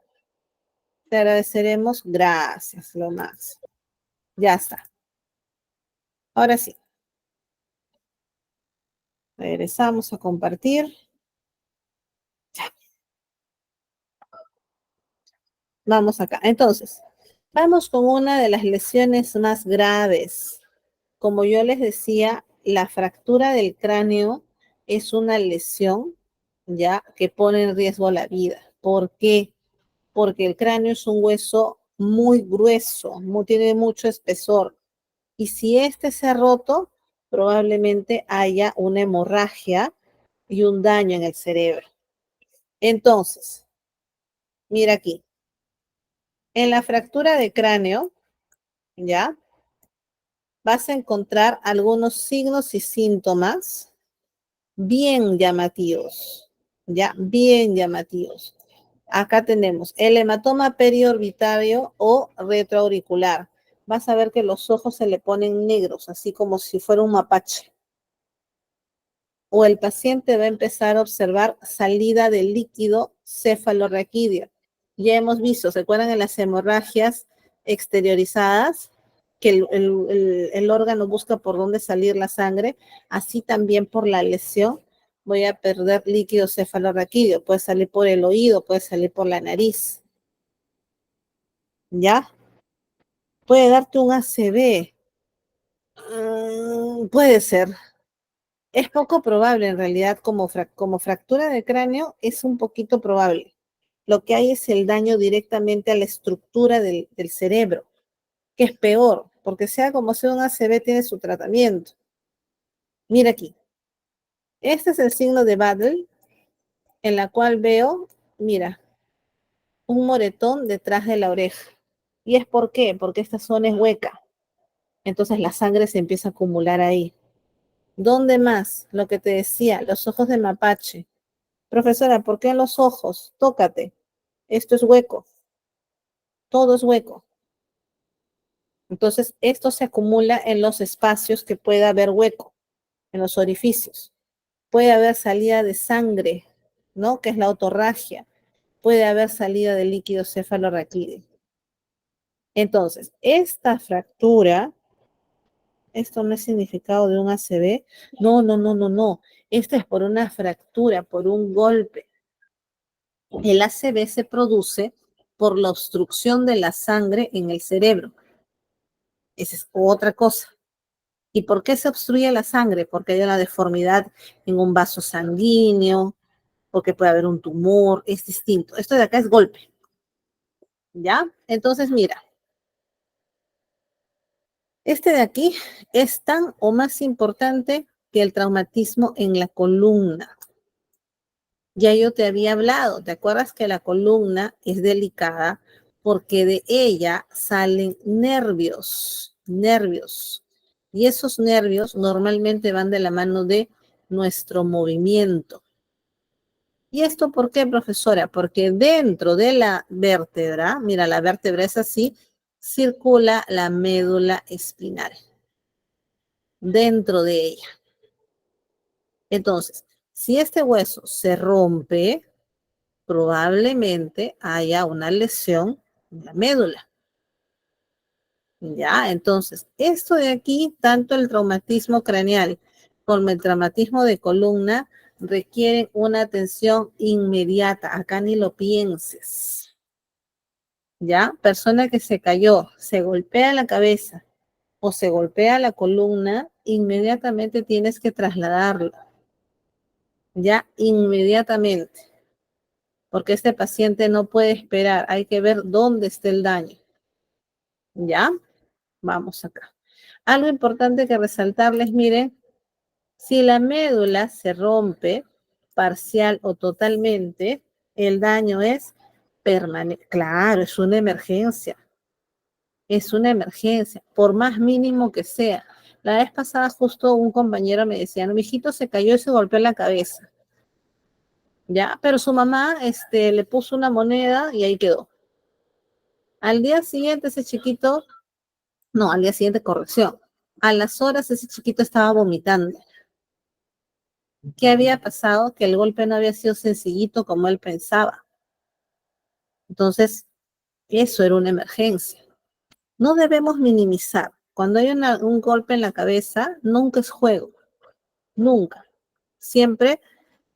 Te agradeceremos. Gracias, lo más. Ya está. Ahora sí. Regresamos a compartir. Vamos acá. Entonces, vamos con una de las lesiones más graves. Como yo les decía, la fractura del cráneo es una lesión, ya, que pone en riesgo la vida. ¿Por qué? Porque el cráneo es un hueso muy grueso, tiene mucho espesor. Y si este se ha roto, probablemente haya una hemorragia y un daño en el cerebro. Entonces, mira aquí. En la fractura de cráneo, ¿ya? Vas a encontrar algunos signos y síntomas bien llamativos, ¿ya? Bien llamativos. Acá tenemos el hematoma periorbitario o retroauricular. Vas a ver que los ojos se le ponen negros, así como si fuera un mapache. O el paciente va a empezar a observar salida de líquido cefalorraquídeo. Ya hemos visto, ¿se acuerdan en las hemorragias exteriorizadas? Que el órgano busca por dónde salir la sangre, así también por la lesión voy a perder líquido cefalorraquídeo. Puede salir por el oído, puede salir por la nariz. ¿Ya? Puede darte un ACV. Puede ser. Es poco probable en realidad, como fractura de cráneo, es un poquito probable. Lo que hay es el daño directamente a la estructura del cerebro, que es peor, porque sea como sea un ACV tiene su tratamiento. Mira aquí. Este es el signo de Badel, en la cual veo, mira, un moretón detrás de la oreja. ¿Y es por qué? Porque esta zona es hueca. Entonces la sangre se empieza a acumular ahí. ¿Dónde más? Lo que te decía, los ojos de mapache. Profesora, ¿por qué en los ojos? Tócate. Esto es hueco. Todo es hueco. Entonces, esto se acumula en los espacios que pueda haber hueco, en los orificios. Puede haber salida de sangre, ¿no? Que es la otorragia. Puede haber salida de líquido cefalorraquídeo. Entonces, esta fractura, esto no es significado de un ACV. No. Esta es por una fractura, por un golpe. El ACV se produce por la obstrucción de la sangre en el cerebro. Esa es otra cosa. ¿Y por qué se obstruye la sangre? Porque hay una deformidad en un vaso sanguíneo, porque puede haber un tumor, es distinto. Esto de acá es golpe. ¿Ya? Entonces, mira. Este de aquí es tan o más importante que el traumatismo en la columna. Ya yo te había hablado, ¿te acuerdas que la columna es delicada? Porque de ella salen nervios. Y esos nervios normalmente van de la mano de nuestro movimiento. ¿Y esto por qué, profesora? Porque dentro de la vértebra, mira, la vértebra es así, circula la médula espinal. Dentro de ella. Entonces, si este hueso se rompe, probablemente haya una lesión en la médula. Ya, entonces, esto de aquí, tanto el traumatismo craneal como el traumatismo de columna, requieren una atención inmediata. Acá ni lo pienses. Ya, persona que se cayó, se golpea la cabeza o se golpea la columna, inmediatamente tienes que trasladarlo. Ya, inmediatamente. Porque este paciente no puede esperar, hay que ver dónde está el daño. ¿Ya? Vamos acá. Algo importante que resaltarles, miren, si la médula se rompe parcial o totalmente, el daño es permanente. Claro, es una emergencia. Es una emergencia, por más mínimo que sea. La vez pasada justo un compañero me decía, no, mi hijito se cayó y se golpeó en la cabeza. Ya, pero su mamá le puso una moneda y ahí quedó. Al día siguiente ese chiquito, no, al día siguiente, corrección. A las horas ese chiquito estaba vomitando. ¿Qué había pasado? Que el golpe no había sido sencillito como él pensaba. Entonces, eso era una emergencia. No debemos minimizar. Cuando hay un golpe en la cabeza, nunca es juego. Nunca. Siempre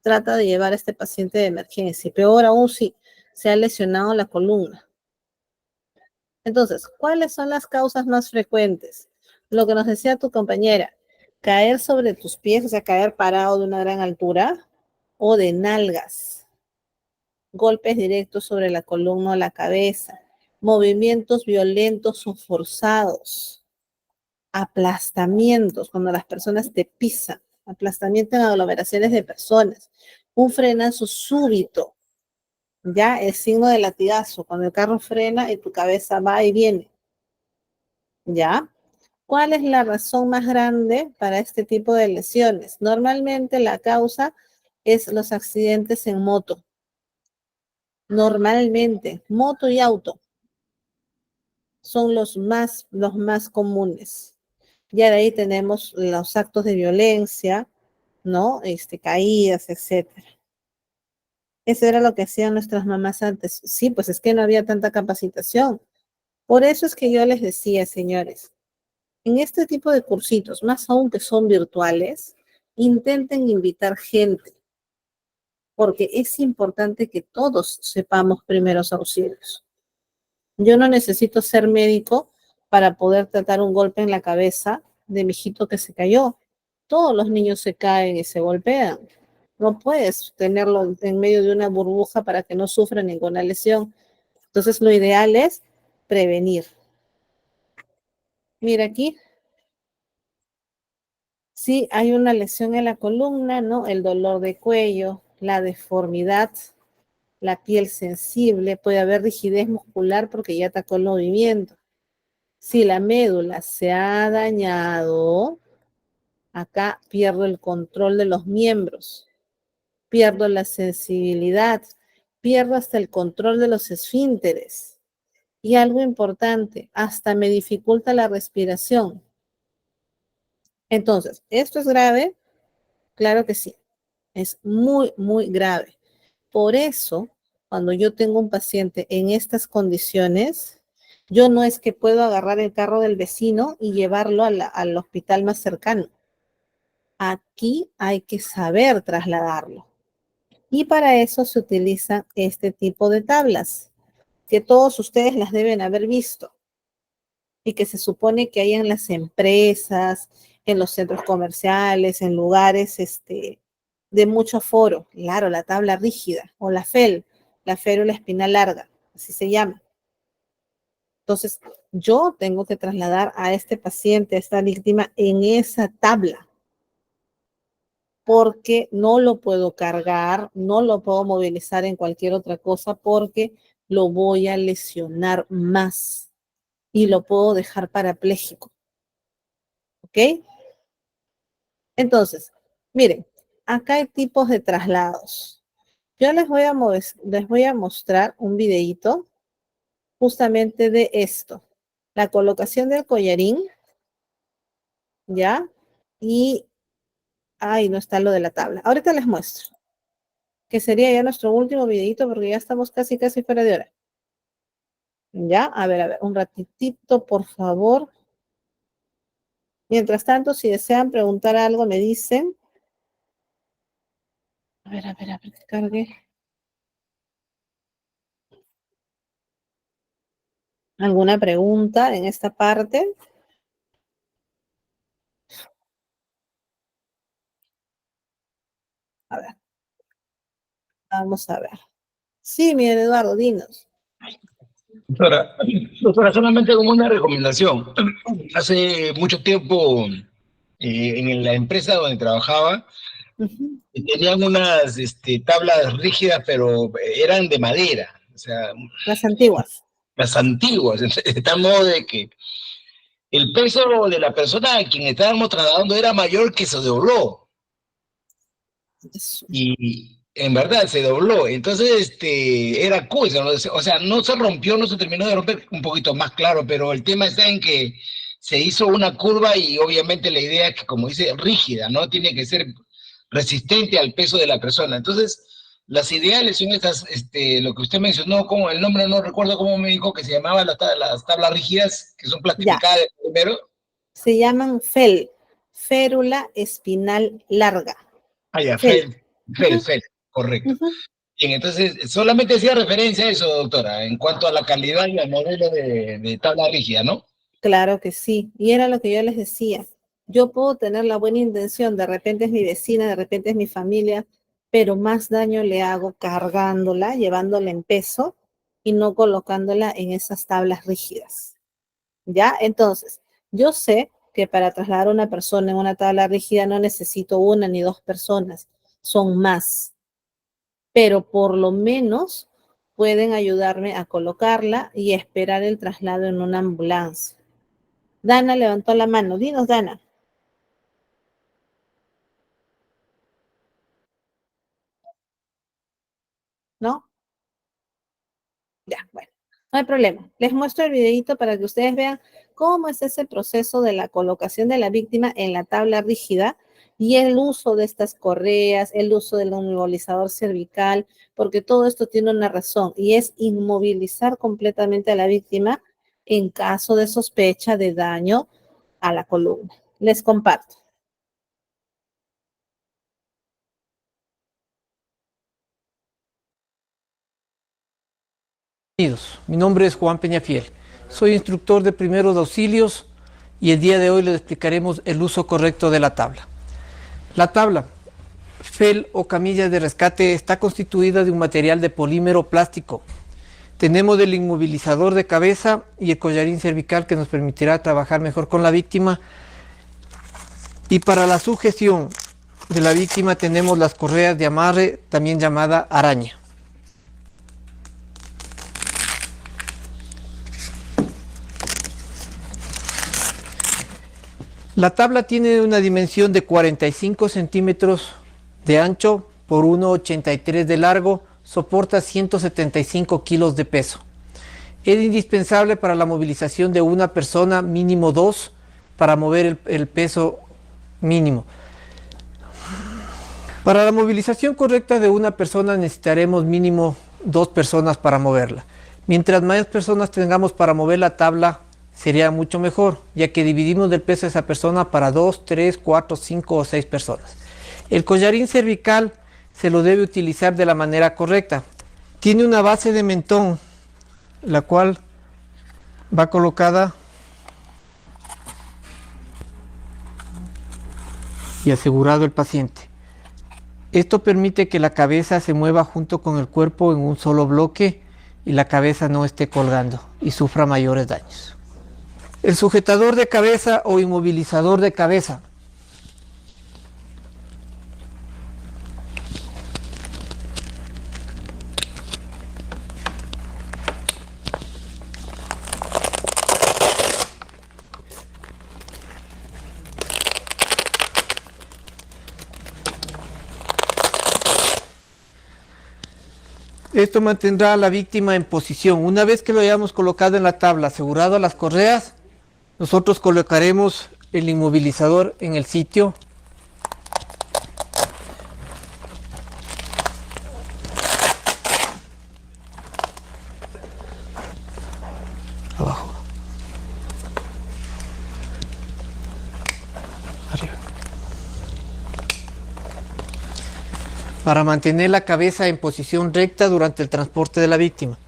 trata de llevar a este paciente de emergencia. Peor aún si se ha lesionado la columna. Entonces, ¿cuáles son las causas más frecuentes? Lo que nos decía tu compañera, caer sobre tus pies, o sea, caer parado de una gran altura, o de nalgas, golpes directos sobre la columna o la cabeza, movimientos violentos o forzados, aplastamientos, cuando las personas te pisan, aplastamiento en aglomeraciones de personas, un frenazo súbito, ya el signo de latigazo, cuando el carro frena y tu cabeza va y viene, ¿ya? ¿Cuál es la razón más grande para este tipo de lesiones? Normalmente la causa es los accidentes en moto. Normalmente, moto y auto son los más comunes. Ya de ahí tenemos los actos de violencia, ¿no? Caídas, etcétera. Eso era lo que hacían nuestras mamás antes. Sí, pues es que no había tanta capacitación. Por eso es que yo les decía, señores, en este tipo de cursitos, más aún que son virtuales, intenten invitar gente, porque es importante que todos sepamos primeros auxilios. Yo no necesito ser médico para poder tratar un golpe en la cabeza de mi hijito que se cayó. Todos los niños se caen y se golpean. No puedes tenerlo en medio de una burbuja para que no sufra ninguna lesión. Entonces, lo ideal es prevenir. Mira aquí. Sí, hay una lesión en la columna, ¿no? El dolor de cuello, la deformidad, la piel sensible, puede haber rigidez muscular porque ya atacó el movimiento. Si la médula se ha dañado, acá pierdo el control de los miembros, pierdo la sensibilidad, pierdo hasta el control de los esfínteres. Y algo importante, hasta me dificulta la respiración. Entonces, ¿esto es grave? Claro que sí, es muy, muy grave. Por eso, cuando yo tengo un paciente en estas condiciones, yo no es que puedo agarrar el carro del vecino y llevarlo al hospital más cercano. Aquí hay que saber trasladarlo. Y para eso se utiliza este tipo de tablas, que todos ustedes las deben haber visto y que se supone que hay en las empresas, en los centros comerciales, en lugares de mucho aforo. Claro, la tabla rígida o la FEL, la férula espinal larga, así se llama. Entonces, yo tengo que trasladar a este paciente, a esta víctima, en esa tabla, porque no lo puedo cargar, no lo puedo movilizar en cualquier otra cosa, porque lo voy a lesionar más y lo puedo dejar parapléjico. ¿Ok? Entonces, miren, acá hay tipos de traslados. Yo les voy a mostrar un videíto justamente de esto. La colocación del collarín, ¿ya? Y, ahí no está lo de la tabla. Ahorita les muestro, que sería ya nuestro último videíto porque ya estamos casi fuera de hora. ¿Ya? A ver, un ratitito, por favor. Mientras tanto, si desean preguntar algo, me dicen. A ver, que cargue. ¿Alguna pregunta en esta parte? A ver. Vamos a ver. Sí, miren, Eduardo, dinos. Doctora, solamente como una recomendación. Hace mucho tiempo, en la empresa donde trabajaba, tenían unas tablas rígidas, pero eran de madera. O sea, las antiguas. Las antiguas, de tal modo de que el peso de la persona a quien estábamos trasladando era mayor que se dobló. Y en verdad se dobló. Entonces, era Q, o sea, no se rompió, no se terminó de romper, un poquito más claro, pero el tema está en que se hizo una curva y obviamente la idea es que, como dice, rígida, ¿no? Tiene que ser resistente al peso de la persona. Entonces, las ideales son estas, lo que usted mencionó, como el nombre no recuerdo cómo me dijo que se llamaba las tablas rígidas, que son plastificadas primero. Se llaman FEL, férula espinal larga. Ah, ya, FEL, correcto. Bien, entonces, solamente hacía referencia a eso, doctora, en cuanto a la calidad y al modelo de tabla rígida, ¿no? Claro que sí, y era lo que yo les decía. Yo puedo tener la buena intención, de repente es mi vecina, de repente es mi familia, pero más daño le hago cargándola, llevándola en peso y no colocándola en esas tablas rígidas. ¿Ya? Entonces, yo sé que para trasladar a una persona en una tabla rígida no necesito una ni dos personas, son más. Pero por lo menos pueden ayudarme a colocarla y esperar el traslado en una ambulancia. Dana levantó la mano. Dinos, Dana. ¿No? Ya, bueno, no hay problema. Les muestro el videito para que ustedes vean cómo es ese proceso de la colocación de la víctima en la tabla rígida y el uso de estas correas, el uso del inmovilizador cervical, porque todo esto tiene una razón y es inmovilizar completamente a la víctima en caso de sospecha de daño a la columna. Les comparto. Mi nombre es Juan Peñafiel. Soy instructor de primeros auxilios y el día de hoy les explicaremos el uso correcto de la tabla. La tabla, FEL o camilla de rescate, está constituida de un material de polímero plástico. Tenemos el inmovilizador de cabeza y el collarín cervical que nos permitirá trabajar mejor con la víctima. Y para la sujeción de la víctima tenemos las correas de amarre, también llamada araña. La tabla tiene una dimensión de 45 centímetros de ancho por 1,83 de largo, soporta 175 kilos de peso. Es indispensable para la movilización de una persona, mínimo 2, para mover el peso mínimo. Para la movilización correcta de una persona necesitaremos mínimo 2 personas para moverla. Mientras más personas tengamos para mover la tabla, sería mucho mejor, ya que dividimos el peso de esa persona para 2, 3, 4, 5 o 6 personas. El collarín cervical se lo debe utilizar de la manera correcta. Tiene una base de mentón, la cual va colocada y asegurado el paciente. Esto permite que la cabeza se mueva junto con el cuerpo en un solo bloque y la cabeza no esté colgando y sufra mayores daños. El sujetador de cabeza o inmovilizador de cabeza. Esto mantendrá a la víctima en posición. Una vez que lo hayamos colocado en la tabla, asegurado a las correas, nosotros colocaremos el inmovilizador en el sitio. Abajo. Arriba. Para mantener la cabeza en posición recta durante el transporte de la víctima.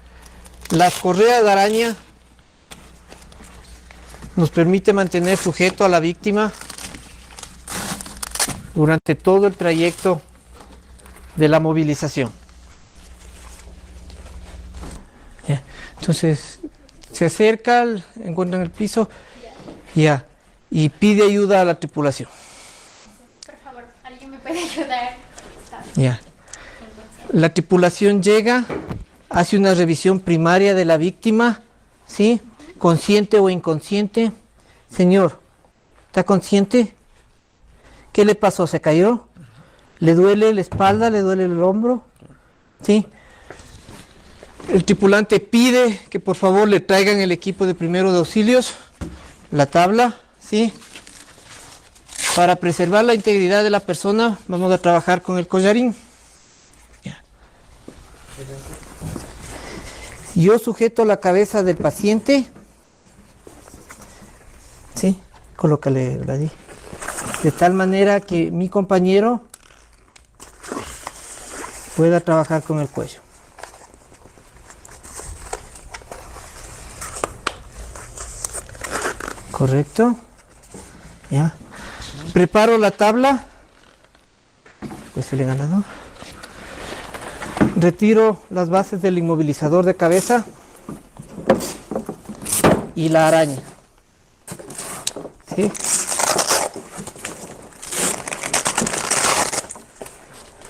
Las correas de araña nos permite mantener sujeto a la víctima durante todo el trayecto de la movilización. Ya. Entonces se acerca, encuentra en el piso ya, y pide ayuda a la tripulación. Por favor, ¿alguien me puede ayudar? Ya. La tripulación llega, hace una revisión primaria de la víctima, ¿sí? Consciente o inconsciente, Señor, ¿está consciente? ¿Qué le pasó? ¿Se cayó? ¿Le duele la espalda? ¿Le duele el hombro? ¿Sí? El tripulante pide que por favor le traigan el equipo de primeros auxilios, la tabla, ¿sí? Para preservar la integridad de la persona, vamos a trabajar con el collarín. Yo sujeto la cabeza del paciente, ¿sí? Colócale allí. De tal manera que mi compañero pueda trabajar con el cuello. Correcto. Ya. Preparo la tabla. Pues el ganador. Retiro las bases del inmovilizador de cabeza y la araña. ¿Sí?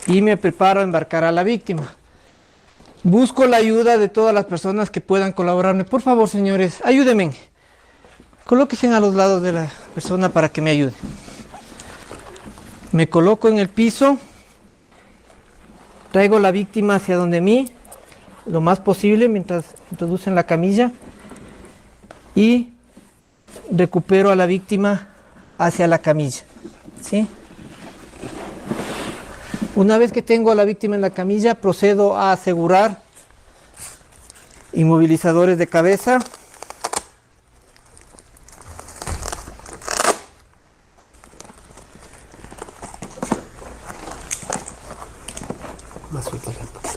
Y me preparo a embarcar a la víctima. Busco la ayuda de todas las personas que puedan colaborarme. Por favor, señores, ayúdenme. Colóquense a los lados de la persona para que me ayude. Me coloco en el piso. Traigo la víctima hacia donde mí, lo más posible mientras introducen la camilla. Y recupero a la víctima hacia la camilla. ¿Sí? Una vez que tengo a la víctima en la camilla, procedo a asegurar inmovilizadores de cabeza. Más suelta un poquito más.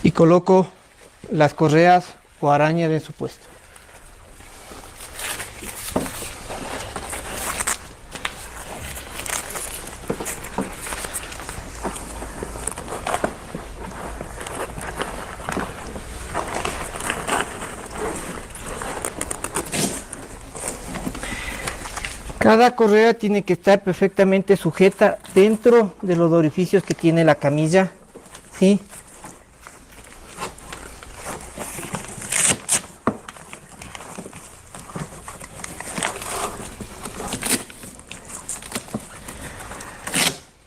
Y coloco las correas o arañas de su puesto. Cada correa tiene que estar perfectamente sujeta dentro de los orificios que tiene la camilla, ¿sí?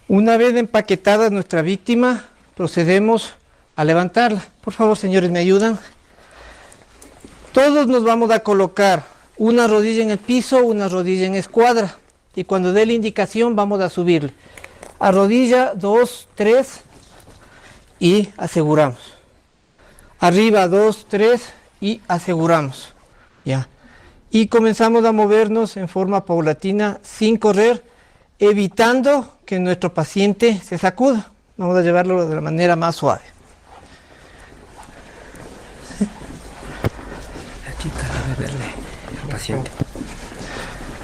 Una vez empaquetada nuestra víctima, procedemos a levantarla. Por favor, señores, ¿me ayudan? Todos nos vamos a colocar una rodilla en el piso, una rodilla en escuadra. Y cuando dé la indicación, vamos a subir. A rodilla, 2, 3 y aseguramos. Arriba, 2, 3 y aseguramos. Ya. Y comenzamos a movernos en forma paulatina, sin correr, evitando que nuestro paciente se sacuda. Vamos a llevarlo de la manera más suave. Aquí para verle al paciente.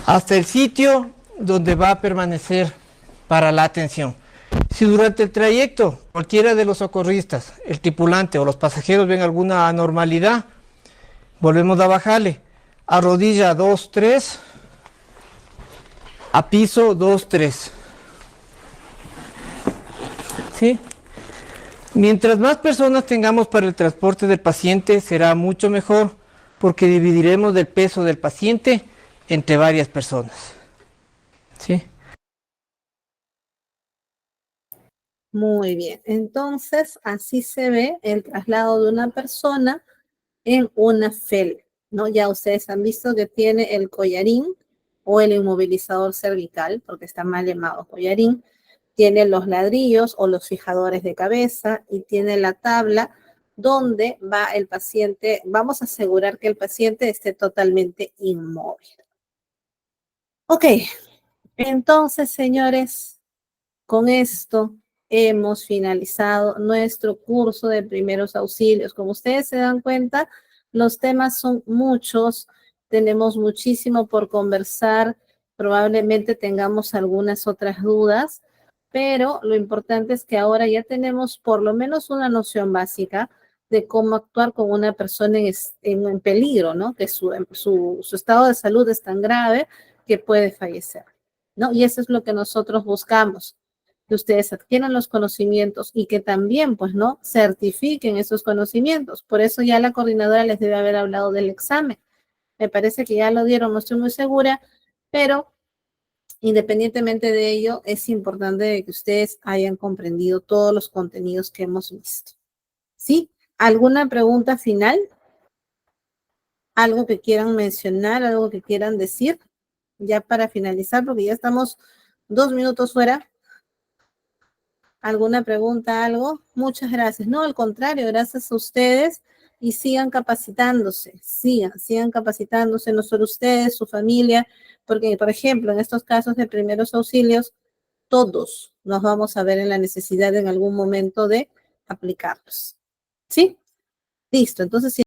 Hasta el sitio donde va a permanecer para la atención. Si durante el trayecto cualquiera de los socorristas, el tripulante o los pasajeros ven alguna anormalidad, volvemos a bajarle. A rodilla 2, 3. A piso 2, 3. ¿Sí? Mientras más personas tengamos para el transporte del paciente, será mucho mejor, porque dividiremos el peso del paciente entre varias personas. ¿Sí? Muy bien. Entonces, así se ve el traslado de una persona en una FEL, ¿no? Ya ustedes han visto que tiene el collarín o el inmovilizador cervical, porque está mal llamado collarín. Tiene los ladrillos o los fijadores de cabeza y tiene la tabla donde va el paciente. Vamos a asegurar que el paciente esté totalmente inmóvil. Ok, entonces, señores, con esto hemos finalizado nuestro curso de primeros auxilios. Como ustedes se dan cuenta, los temas son muchos, tenemos muchísimo por conversar, probablemente tengamos algunas otras dudas, pero lo importante es que ahora ya tenemos por lo menos una noción básica de cómo actuar con una persona en peligro, ¿no? Que su estado de salud es tan grave que puede fallecer, ¿no? Y eso es lo que nosotros buscamos, que ustedes adquieran los conocimientos y que también, pues, ¿no? Certifiquen esos conocimientos. Por eso ya la coordinadora les debe haber hablado del examen. Me parece que ya lo dieron, no estoy muy segura, pero independientemente de ello, es importante que ustedes hayan comprendido todos los contenidos que hemos visto. ¿Sí? ¿Alguna pregunta final? ¿Algo que quieran mencionar? ¿Algo que quieran decir? Ya para finalizar, porque ya estamos 2 minutos fuera. ¿Alguna pregunta, algo? Muchas gracias. No, al contrario, gracias a ustedes y sigan capacitándose, sigan capacitándose, no solo ustedes, su familia, porque, por ejemplo, en estos casos de primeros auxilios, todos nos vamos a ver en la necesidad en algún momento de aplicarlos. ¿Sí? Listo, entonces